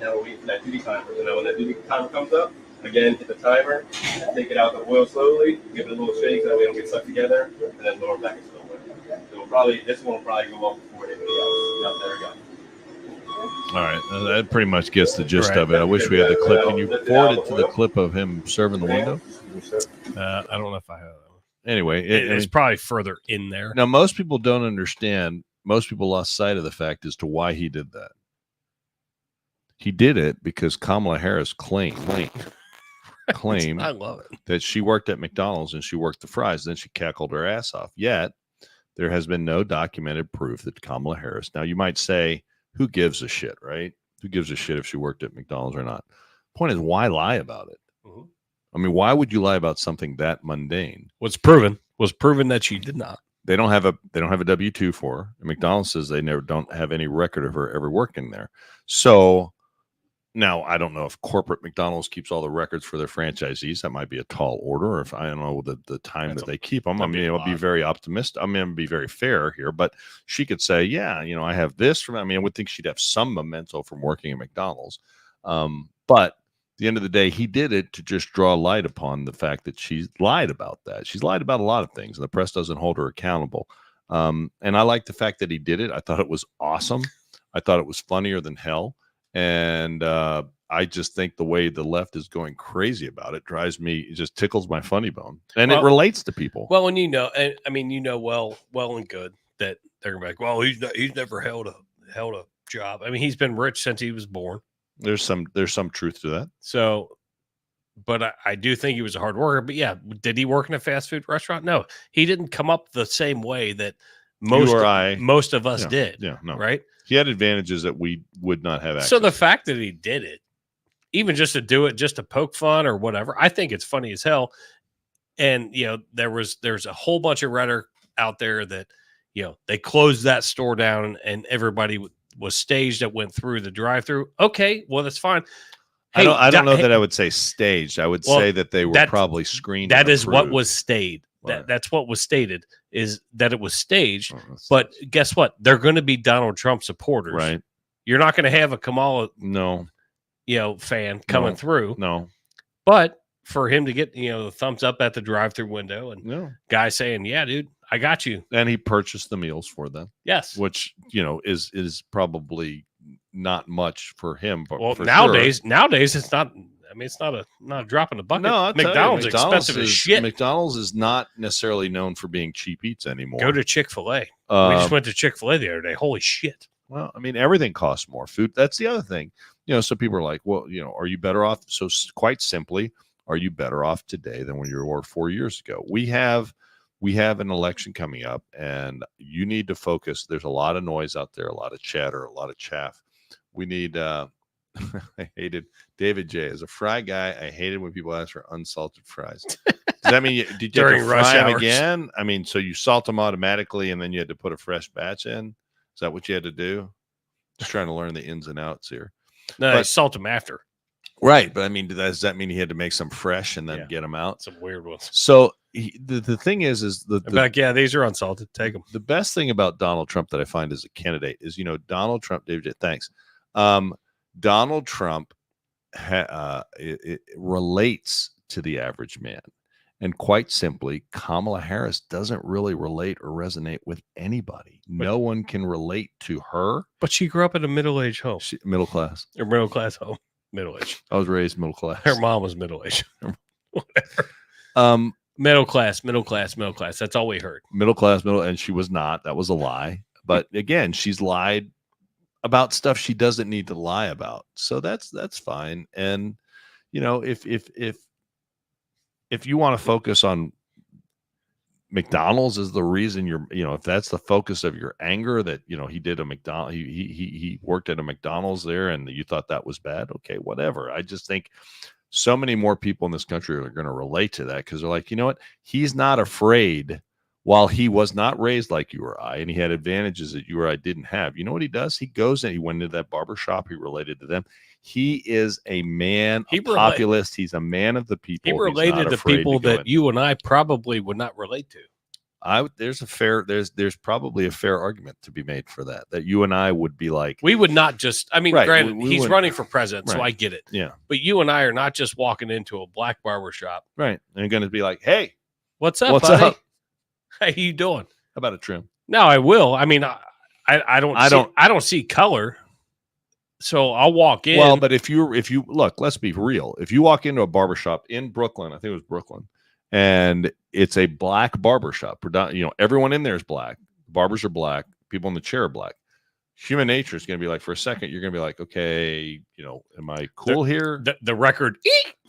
Now we're waiting for that duty timer. So now when that duty timer comes up, again, hit the timer, take it out of the oil slowly, give it a little shake so that we don't get stuck together, and then lower back into the oil. So we'll probably, this one will probably go off before anybody else. Yep, there we go. All right, that pretty much gets the gist of it. I wish we had the clip. Can you forward it to the clip of him serving the window? I don't know if I have that one. Anyway, It's probably further in there. Now, most people don't understand. Most people lost sight of the fact as to why he did that. He did it because Kamala Harris claimed I love it. that she worked at McDonald's and she worked the fries. Then she cackled her ass off. Yet, there has been no documented proof that Kamala Harris. Now, you might say, who gives a shit, right? Who gives a shit if she worked at McDonald's or not? Point is, why lie about it? Mhm. I mean, why would you lie about something that mundane? Was proven that she did not. They don't have a W-2 for her. And McDonald's says they don't have any record of her ever working there. So now I don't know if corporate McDonald's keeps all the records for their franchisees. That might be a tall order, or if I don't know the time that they keep them. I mean, I'll be very optimistic. I mean, be very fair here, but she could say, yeah, I have this from. I mean, I would think she'd have some memento from working at McDonald's. But at the end of the day, he did it to just draw light upon the fact that she's lied about that. She's lied about a lot of things, and the press doesn't hold her accountable. And I like the fact that he did it. I thought it was awesome. I thought it was funnier than hell. And I just think the way the left is going crazy about it drives me, it just tickles my funny bone. And it relates to people. Well, when well and good that they're gonna be like, well, he's never held a job. I mean, he's been rich since he was born. There's some truth to that. So, but I do think he was a hard worker. But yeah, did he work in a fast food restaurant? No, he didn't come up the same way that most of us did. Yeah, no, right. He had advantages that we would not have access So the fact that he did it, even just to do it, just to poke fun or whatever, I think it's funny as hell. And there's a whole bunch of rhetoric out there that they closed that store down and everybody was staged that went through the drive-through. Okay, well that's fine. Hey, I don't know that I would say staged. I would say that they were probably screened. That is what was staged. That's what was stated, is that it was staged. But guess what? They're going to be Donald Trump supporters. Right. You're not going to have a Kamala fan coming through. No. But for him to get the thumbs up at the drive-through window and guy saying, yeah, dude, I got you. And he purchased the meals for them. Yes. Which, is probably not much for him. But well, nowadays it's not. I mean, it's not a drop in the bucket. No, McDonald's is expensive as shit. McDonald's is not necessarily known for being cheap eats anymore. Go to Chick-fil-A. We just went to Chick-fil-A the other day. Holy shit. Well, I mean, everything costs more. Food. That's the other thing. So people are like, well, are you better off? So quite simply, are you better off today than when you were 4 years ago? We have an election coming up, and you need to focus. There's a lot of noise out there, a lot of chatter, a lot of chaff. We need. I hated David J. As a fry guy, I hated when people ask for unsalted fries. Does that mean did you during have to rush fry them hours again? I mean, so you salt them automatically, and then you had to put a fresh batch in. Is that what you had to do? Just trying to learn the ins and outs here. No, salt them after. Right, but I mean, does that mean he had to make some fresh and then get them out? Some weird ones. So the thing is these are unsalted. Take them. The best thing about Donald Trump that I find as a candidate is, Donald Trump, David J. Thanks. Donald Trump it relates to the average man. And quite simply, Kamala Harris doesn't really relate or resonate with anybody. No one can relate to her. But she grew up in a middle-aged home. Middle class. Or middle-class home. Middle-aged. I was raised middle class. Her mom was middle-aged. Whatever. Middle class. That's all we heard. Middle class, and she was not. That was a lie. But again, she's lied about stuff she doesn't need to lie about. So that's fine. And if you want to focus on McDonald's as the reason if that's the focus of your anger, that he did a McDonald's, he worked at a McDonald's there, and you thought that was bad. Okay, whatever. I just think so many more people in this country are going to relate to that, because they're like, you know what? He's not afraid. While he was not raised like you or I, and he had advantages that you or I didn't have, you know what he does? He goes and he went into that barber shop. He related to them. He is a man, a populist. He's a man of the people. He related to people that you and I probably would not relate to. there's probably a fair argument to be made for that you and I would be like, we would not just. I mean, Right, granted, we he's wouldn't- running for president, so Right. I get it. yeah, But you and I are not just walking into a black barber shop. right, and you're going to be like, hey, What's up, what's buddy? up? How you doing? How about a trim? No, I will. I mean, I don't see color, so I'll walk in. Well, but if you look, let's be real. If you walk into a barbershop in Brooklyn, I think it was Brooklyn, and it's a black barbershop, everyone in there is black. Barbers are black. People in the chair are black. Human nature is going to be like, for a second, you're going to be like, okay, am I cool here? The record,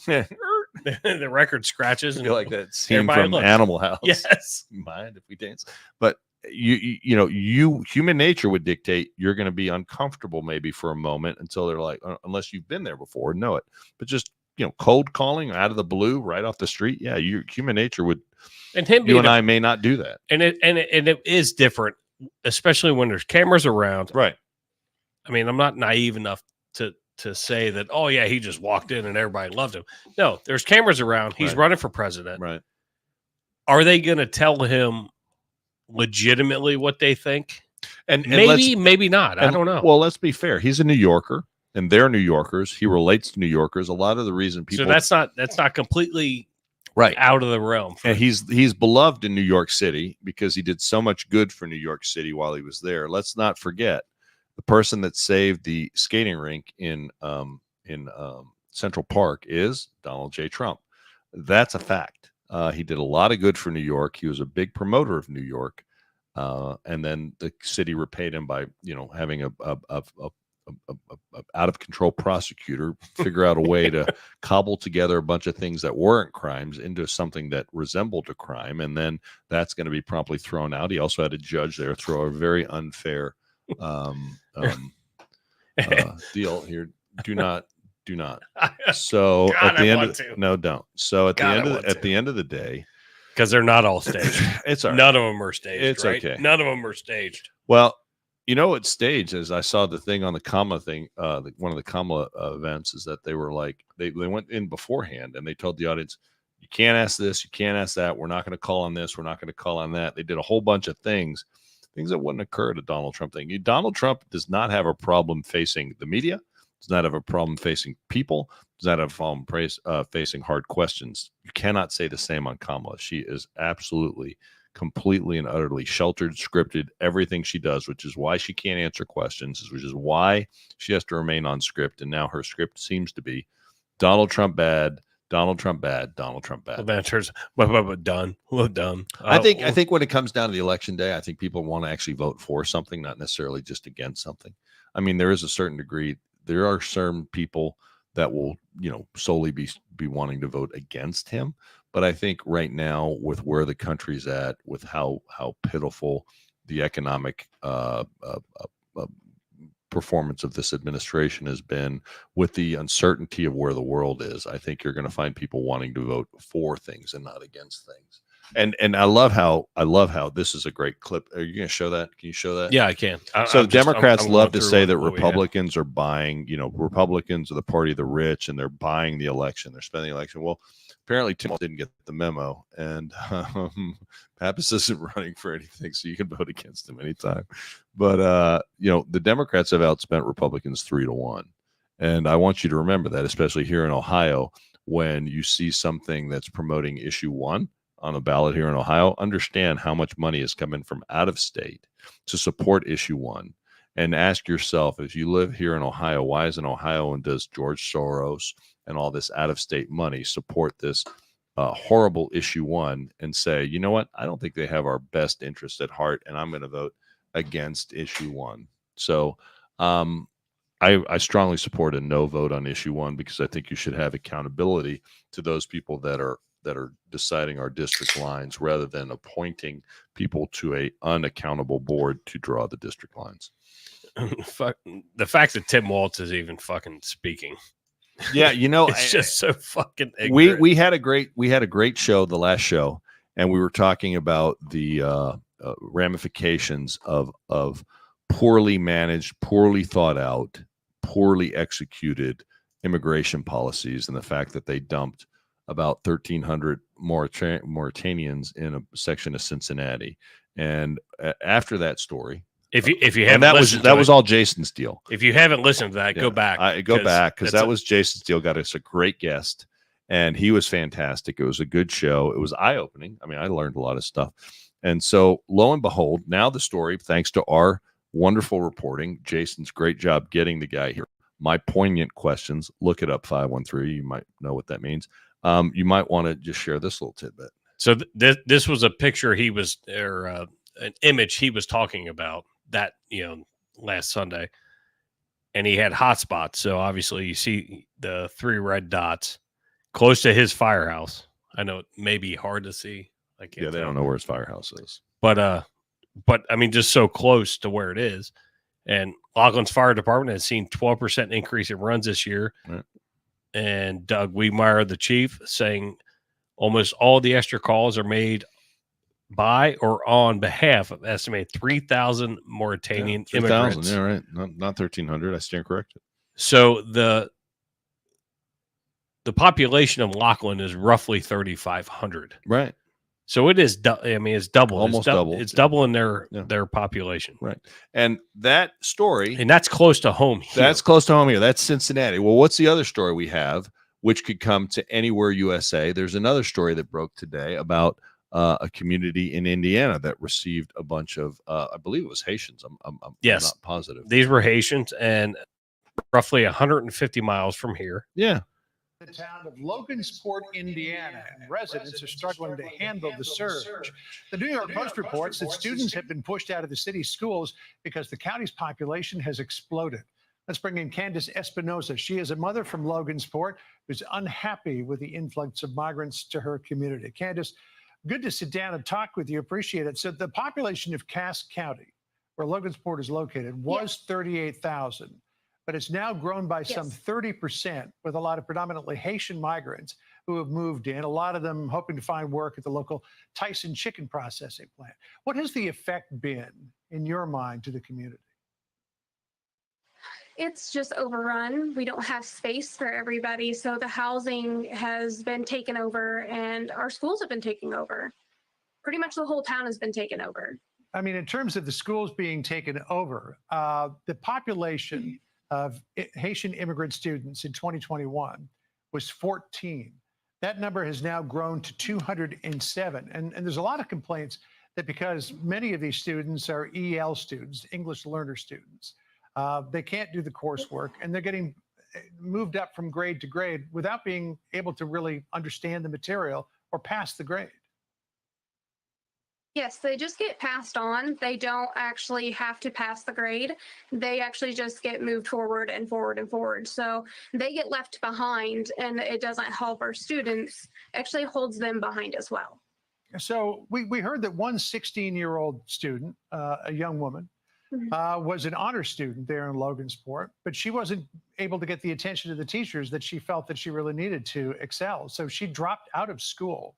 the record scratches, and Feel like that scene everybody from looks. Animal House. Yes. Mind if we dance? But you human nature would dictate you're going to be uncomfortable maybe for a moment until they're like, unless you've been there before and know it. But just cold calling out of the blue right off the street, yeah, human nature would. And him, you and I may not do that, and it is different, especially when there's cameras around. right? I mean, I'm not naive enough to say that, oh yeah, he just walked in and everybody loved him. No, there's cameras around. He's Right. running for president. Right. Are they going to tell him legitimately what they think? And maybe not. I don't know. Well, let's be fair. He's a New Yorker, and they're New Yorkers. He relates to New Yorkers. A lot of the reason people. So that's not completely right out of the realm. And he's beloved in New York City because he did so much good for New York City while he was there. Let's not forget the person that saved the skating rink in Central Park is Donald J. Trump. That's a fact. He did a lot of good for New York. He was a big promoter of New York, and then the city repaid him by having a out of control prosecutor figure out a way to cobble together a bunch of things that weren't crimes into something that resembled a crime, and then that's going to be promptly thrown out. He also had a judge there throw a very unfair deal here. Do not. So God, at the I end, want to. no, don't. So at God, I want at to. the end of the day, Because they're not all staged. it's all right. None of them are staged. It's right? okay. None of them are staged. Well, what's staged is I saw the thing on the Kamala thing. One of the Kamala events is that they were like they went in beforehand and they told the audience, you can't ask this, you can't ask that. We're not going to call on this. We're not going to call on that. They did a whole bunch of things that wouldn't occur at a Donald Trump thing. Donald Trump does not have a problem facing the media. Does not have a problem facing people. Does not have a problem facing hard questions. You cannot say the same on Kamala. She is absolutely, completely and utterly sheltered, scripted, everything she does, which is why she can't answer questions, which is why she has to remain on script. And now her script seems to be Donald Trump bad, Donald Trump bad, Donald Trump bad. Well, then it turns, but done. Well done. I think when it comes down to the election day, I think people want to actually vote for something, not necessarily just against something. I mean, there is a certain degree. There are certain people that will, solely be wanting to vote against him. But I think right now, with where the country's at, with how pitiful the economic performance of this administration has been, with the uncertainty of where the world is, I think you're going to find people wanting to vote for things and not against things. And I love how this is a great clip. Are you going to show that? Can you show that? Yeah, I can. So Democrats I'm love going to through say that what we had. Republicans are buying, Republicans are the party of the rich and they're buying the election. They're spending the election. Well, apparently Tim didn't get the memo, and Pappas isn't running for anything, so you can vote against him anytime. But, the Democrats have outspent Republicans 3-1. And I want you to remember that, especially here in Ohio, when you see something that's promoting issue 1 on a ballot here in Ohio, understand how much money is coming from out of state to support issue 1. And ask yourself, if you live here in Ohio, why is an Ohioan does George Soros and all this out of state money support this horrible issue 1 and say, you know what, I don't think they have our best interest at heart, and I'm going to vote against issue 1. So I strongly support a no vote on issue 1, because I think you should have accountability to those people that are deciding our district lines, rather than appointing people to a unaccountable board to draw the district lines. The fact that Tim Walz is even fucking speaking. Yeah, It's just so fucking ignorant. we had a great show, the last show, and we were talking about the ramifications of poorly managed, poorly thought out, poorly executed immigration policies, and the fact that they dumped about 1,300 Mauritanians in a section of Cincinnati. And after that story, If you and haven't that was all Jason's deal. if you haven't listened to that, go back. Go back because that that's was Jason's deal. Got us a great guest, and he was fantastic. It was a good show. It was eye opening. I mean, I learned a lot of stuff. And so, lo and behold, now the story, thanks to our wonderful reporting, Jason's great job getting the guy here. My poignant questions. Look it up, 513. You might know what that means. You might want to just share this little tidbit. So this was a picture an image he was talking about that, last Sunday, and he had hot spots. So obviously you see the 3 red dots close to his firehouse. I know it may be hard to see. I can't. Yeah, they tell. don't know where his firehouse is. But I mean, just so close to where it is. And Laughlin's fire department has seen 12% increase in runs this year. Right. And Doug Wiedmeyer, the chief, saying almost all the extra calls are made by or on behalf of estimated 3,000 Mauritanian 3,000. immigrants. Yeah, right. Not 1,300. I stand corrected. So the population of Laughlin is roughly 3,500. Right. So it is. It's double. Almost double. It's doubling their population. Right. And that story, and that's close to home here. That's close to home here. That's Cincinnati. Well, what's the other story we have, which could come to anywhere USA? There's another story that broke today about a community in Indiana that received a bunch of, I believe it was Haitians. I'm not positive. These were Haitians, and roughly 150 miles from here. Yeah. The town of Logansport, Indiana, and residents are struggling to handle the surge. The New York Post reports that students have been pushed out of the city's schools because the county's population has exploded. Let's bring in Candace Espinosa. She is a mother from Logansport who's unhappy with the influx of migrants to her community. Candace, good to sit down and talk with you. Appreciate it. So the population of Cass County, where Logansport is located, was 38,000. But it's now grown by some 30%, with a lot of predominantly Haitian migrants who have moved in, a lot of them hoping to find work at the local Tyson chicken processing plant. What has the effect been, in your mind, to the community? It's just overrun. We don't have space for everybody. So the housing has been taken over and our schools have been taken over. Pretty much the whole town has been taken over. I mean, in terms of the schools being taken over, the population of Haitian immigrant students in 2021 was 14. That number has now grown to 207. And there's a lot of complaints that because many of these students are EL students, English learner students, they can't do the coursework and they're getting moved up from grade to grade without being able to really understand the material or pass the grade. Yes, they just get passed on. They don't actually have to pass the grade. They actually just get moved forward and forward and forward. So they get left behind and it doesn't help our students. It actually holds them behind as well. So we heard that one 16-year-old student, a young woman, was an honor student there in Logansport, but she wasn't able to get the attention of the teachers that she felt that she really needed to excel. So she dropped out of school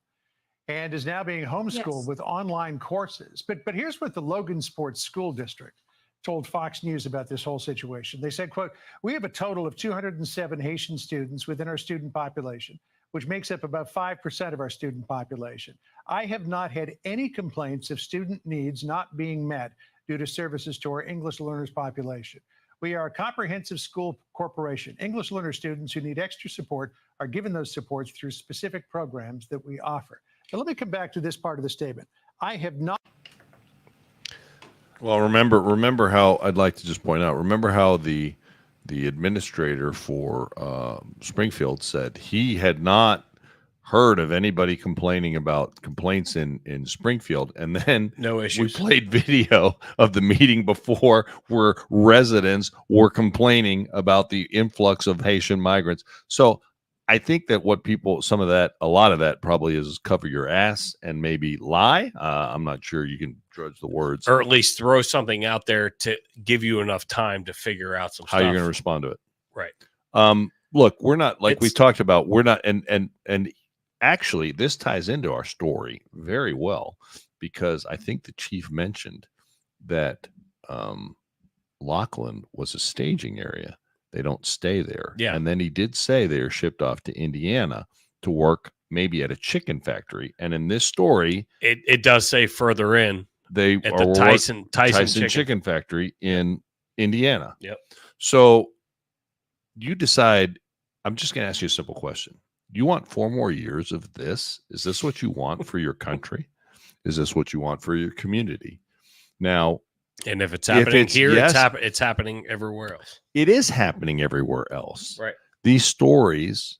and is now being homeschooled with online courses. But here's what the Logansport School District told Fox News about this whole situation. They said, quote, "We have a total of 207 Haitian students within our student population, which makes up about 5% of our student population. I have not had any complaints of student needs not being met due to services to our English learners population. We are a comprehensive school corporation. English learner students who need extra support are given those supports through specific programs that we offer." But let me come back to this part of the statement. I have not. Well, remember how I'd like to just point out, remember how the administrator for Springfield said he had not heard of anybody complaining about complaints in Springfield. And then no issues. We played video of the meeting before where residents were complaining about the influx of Haitian migrants. So I think that a lot of that probably is cover your ass and maybe lie. I'm not sure you can judge the words. Or at least throw something out there to give you enough time to figure out some how stuff. you're going to respond to it. Right. Look, we're not, like we talked about, we're not, and actually this ties into our story very well, because I think the chief mentioned that Laughlin was a staging area. They don't stay there. Yeah. And then he did say they are shipped off to Indiana to work maybe at a chicken factory. And in this story, it does say further in they at are the Tyson chicken factory in Indiana. Yep. So you decide, I'm just going to ask you a simple question. You want 4 more years of this? Is this what you want for your country? Is this what you want for your community? Now, and if it's happening here, yes, it's happening everywhere else. It is happening everywhere else. Right. These stories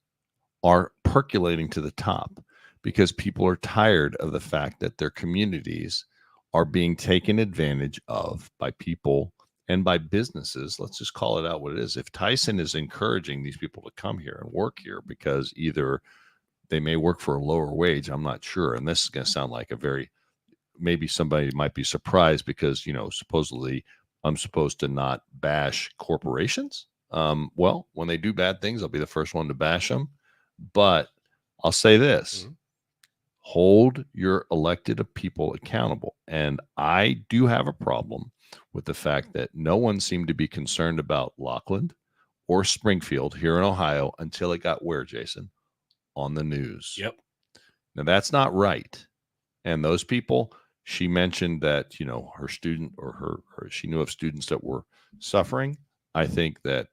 are percolating to the top because people are tired of the fact that their communities are being taken advantage of by people and by businesses. Let's just call it out what it is. If Tyson is encouraging these people to come here and work here because either they may work for a lower wage, I'm not sure. And this is going to sound like maybe somebody might be surprised because, supposedly I'm supposed to not bash corporations. Well, when they do bad things, I'll be the first one to bash them. But I'll say this. Mm-hmm. Hold your elected people accountable. And I do have a problem with the fact that no one seemed to be concerned about Lockland or Springfield here in Ohio until it got where, Jason? On the news. Yep. Now, that's not right. And those people, she mentioned that, her student or she knew of students that were suffering. I think that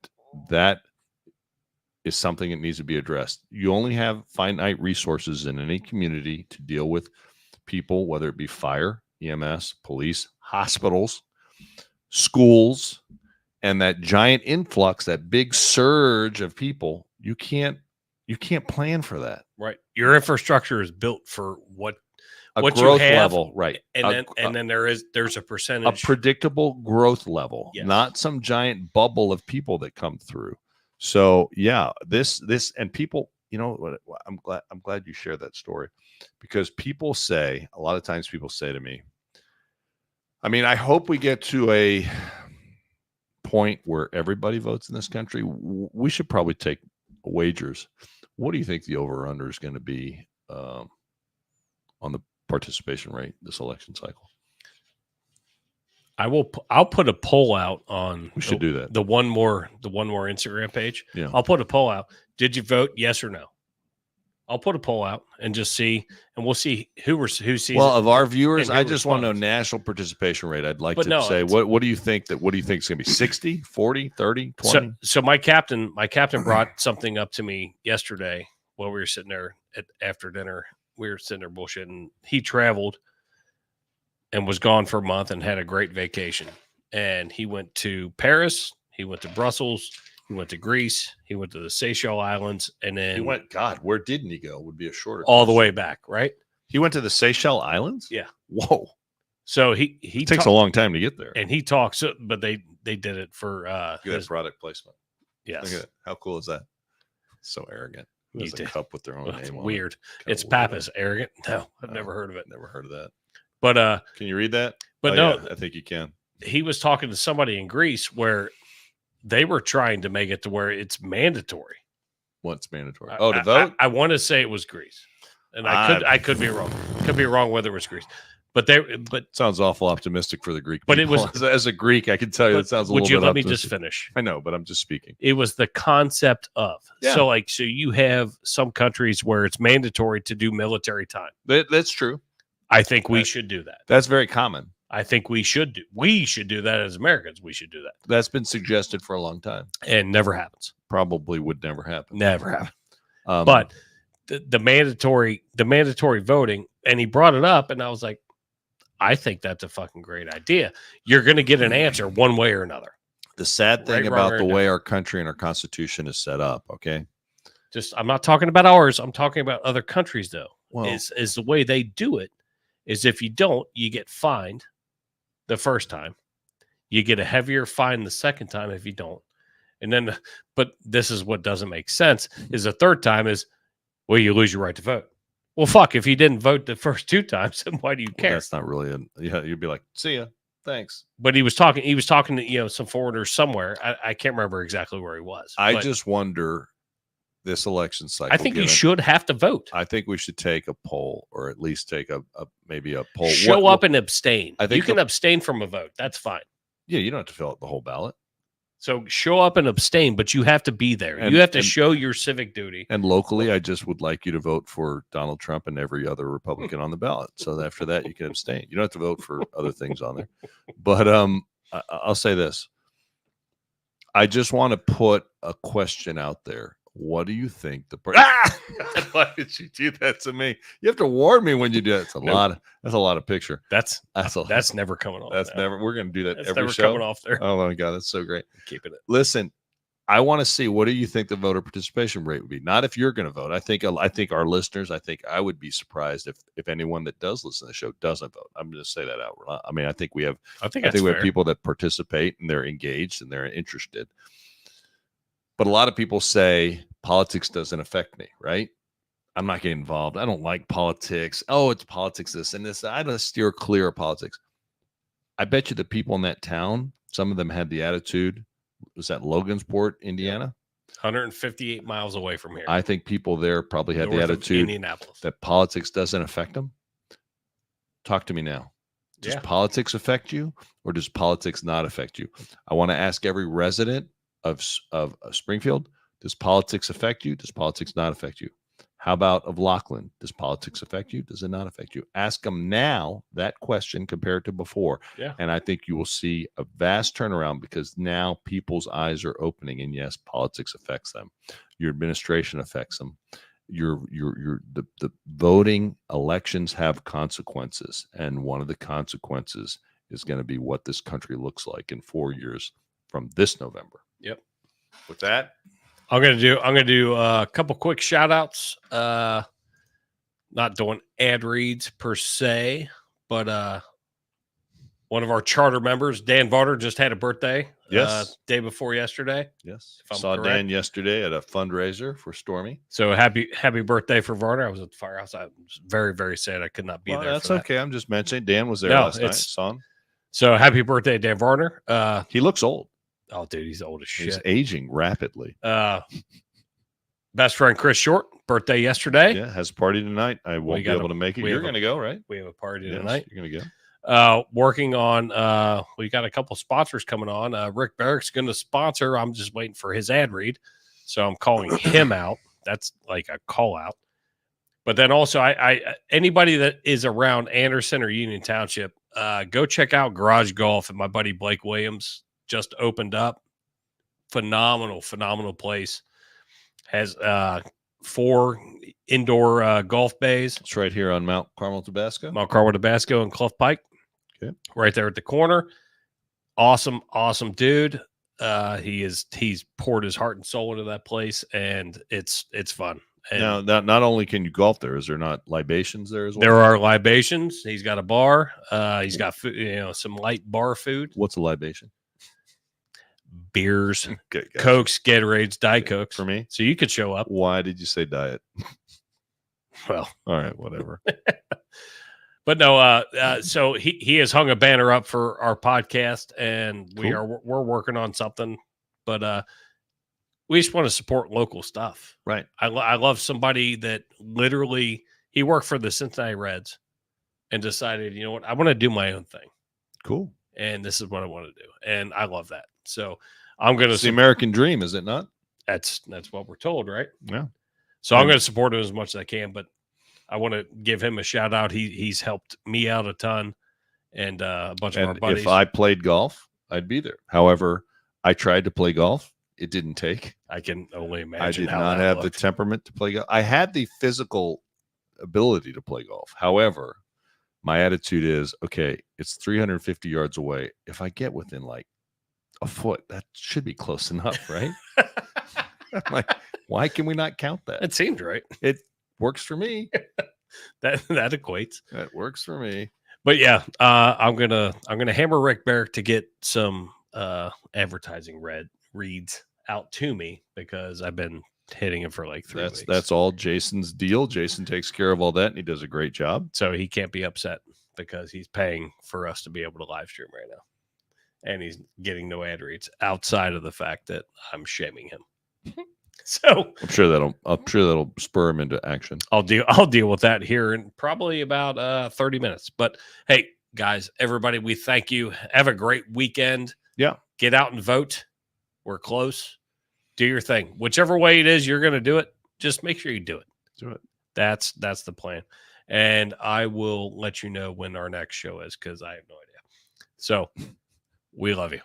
is something that needs to be addressed. You only have finite resources in any community to deal with people, whether it be fire, EMS, police, hospitals, schools, and that giant influx, that big surge of people. You can't plan for that. Right. Your infrastructure is built for what growth you have, level, right? And then there's a percentage, a predictable growth level, yes. Not some giant bubble of people that come through. So yeah, this and people, I'm glad you shared that story, because a lot of times people say to me, I hope we get to a point where everybody votes in this country. We should probably take wagers. What do you think the over-under is going to be on the participation rate this election cycle? I'll put a poll out on. We should do that. The one more Instagram page. Yeah. I'll put a poll out. Did you vote? Yes or no? I'll put a poll out and just see, and we'll see who sees. Well, it of our viewers, I just responds. want to know national participation rate. I'd like to say, what do you think is going to be? 60, 40, 30, 20? So my captain brought something up to me yesterday while we were sitting there after dinner. We were sitting there bullshitting. He traveled and was gone for a month and had a great vacation. And he went to Paris. He went to Brussels. He went to Greece. He went to the Seychelles Islands. And then He went, God, where didn't he go? Would be a shorter all the question. way back, right? He went to the Seychelles Islands? Yeah. Whoa. So he It takes a long time to get there. and he talks, but they did it for Look at that product placement. yes. Look at that. How cool is that? So arrogant. Who You has a did. cup with their own Well, it's name on weird. it? Kinda It's weird. Pappas arrogant. No, I've never heard of it. Never heard of that. But Can you read that? But Oh, no, yeah, I think you can. he was talking to somebody in Greece where they were trying to make it to where it's mandatory. What's mandatory? I- To vote? I want to say it was Greece, and I could be wrong. Could be wrong whether it was Greece, but Sounds awful optimistic for the Greek. But it people. was- as a Greek, I can tell you but that sounds a would little you bit let me just optimistic. finish? I know, but I'm just speaking. It was the concept of Yeah. so you have some countries where it's mandatory to do military time. That's true. I think we should do that. That's very common. I think we should do that as Americans. We should do that, That's been suggested for a long time. and never happens. Probably would never happen. Never happen. Um, But the mandatory voting, and he brought it up, and I was like, I think that's a fucking great idea. You're going to get an answer one way or another. the sad thing right, wrong, about or the indifferent. way our country and our Constitution is set up, okay? I'm not talking about ours. I'm talking about other countries, though. Well- Is the way they do it is if you don't, you get fined the first time. You get a heavier fine the second time if you don't. And then, but this is what doesn't make sense is the third time is, well, you lose your right to vote. Well, fuck, if you didn't vote the first 2 times, then why do you Well, care? that's not really you'd be like, see ya. Thanks. But he was talking to, some foreigners somewhere. I can't remember exactly where he was. I but just wonder this election cycle. I think you given- should have to vote. I think we should take a poll, or at least take maybe a poll. Show What- up and abstain. I think you can abstain from a vote. That's fine. Yeah, you don't have to fill out the whole ballot. So show up and abstain, but you have to be there. And- you have to and- show your civic duty. And locally, I just would like you to vote for Donald Trump and every other Republican on the ballot. So after that, you can abstain. You don't have to vote for other things on there. But I'll say this. I just want to put a question out there. What do you think the why did you do that to me? You have to warn me when you do that. It's a lot. That's a lot of picture. That's That's never coming off. That's now. never. We're gonna do that That's every never show. coming off there. Oh my god, that's so great. Keeping it. Listen, I want to see, what do you think the voter participation rate would be? Not if you're going to vote. I think our listeners. I would be surprised if anyone that does listen to the show doesn't vote. I'm going to say that out. I mean, I think we have we have people that participate and they're engaged and they're interested. But a lot of people say politics doesn't affect me, right? I'm not getting involved. I don't like politics. Oh, it's politics, this and this. I don't steer clear of politics. I bet you the people in that town, some of them had the attitude. Was that Logansport, Indiana? 158 miles away from here. I think people there probably had North the of attitude Indianapolis. that politics doesn't affect them. Talk to me now. Does Yeah. politics affect you, or does politics not affect you? I want to ask every resident of Springfield, does politics affect you? Does politics not affect you? How about of Laughlin? Does politics affect you? Does it not affect you? Ask them now that question compared to before. Yeah. And I think you will see a vast turnaround, because now people's eyes are opening, and yes, politics affects them. Your administration affects them. The voting elections have consequences, and one of the consequences is going to be what this country looks like in 4 years from this November. Yep. With that, I'm gonna do a couple quick shout outs. Not doing ad reads per se, but one of our charter members, Dan Varder, just had a birthday. Yes. Day before yesterday. yes, If I'm saw correct. Dan yesterday at a fundraiser for Stormy. So happy birthday for Varner. I was at the firehouse. I was very, very sad I could not be Well, there. that's for that. okay. I'm just mentioning Dan was there No, last night. it's- Saw him. So happy birthday, Dan Varner. He looks old. Oh, dude, he's old as He's shit. aging rapidly. Best friend Chris Short, birthday yesterday. Yeah, has a party tonight. I won't be got able to make it. we You're have a- going to go, right? We have a party Yes, tonight. You're going to go. Working on we got a couple sponsors coming on. Rick Barrick's going to sponsor. I'm just waiting for his ad read, so I'm calling him out. That's like a call out. But then also, I anybody that is around Anderson or Union Township, go check out Garage Golf. And my buddy Blake Williams just opened up. Phenomenal place. Has 4 indoor golf bays. It's right here on Mount Carmel, Tabasco. Mount Carmel, Tabasco, and Clough Pike. Okay. Right there at the corner. Awesome dude. He's poured his heart and soul into that place, and it's fun. And Now, not only can you golf there, is there not libations there as well? there are libations. He's got a bar. He's got food, some light bar food, What's a libation? beers, Okay, gotcha. Cokes, Gatorades, Diet Cokes. For me? So you could show up. Why did you say diet? Well, All right, whatever. but no, so he has hung a banner up for our podcast, and Cool. we're working on something, but we just want to support local stuff. Right. I love somebody that literally he worked for the Cincinnati Reds and decided, you know what, I want to do my own thing, Cool. and this is what I want to do, and I love that. So I'm going It's the to. American dream, is it not? That's what we're told, right? Yeah. So I'm And- going to support him as much as I can, but I want to give him a shout out. He's helped me out a ton, and a bunch of our And buddies. if I played golf, I'd be there. However, I tried to play golf. It didn't take. I can only imagine. I did how not that have looked. the temperament to play golf. I had the physical ability to play golf. However, my attitude is, okay, it's 350 yards away. If I get within like a foot, that should be close enough, right? I'm like, why can we not count that? It seemed right. It works for me. That equates. That works for me. But yeah, I'm gonna hammer Rick Barrick to get some advertising reads out to me, because I've been hitting him for like 3 weeks. That's all Jason's deal. Jason takes care of all that, and he does a great job. So he can't be upset because he's paying for us to be able to live stream right now, and he's getting no ad reads outside of the fact that I'm shaming him. So I'm sure that'll spur him into action. I'll deal with that here in probably about 30 minutes. But hey, guys, everybody, we thank you. Have a great weekend. Yeah. Get out and vote. We're close. Do your thing. Whichever way it is you're going to do it, just make sure you do it. Do it. That's the plan. And I will let you know when our next show is because I have no idea. So we love you.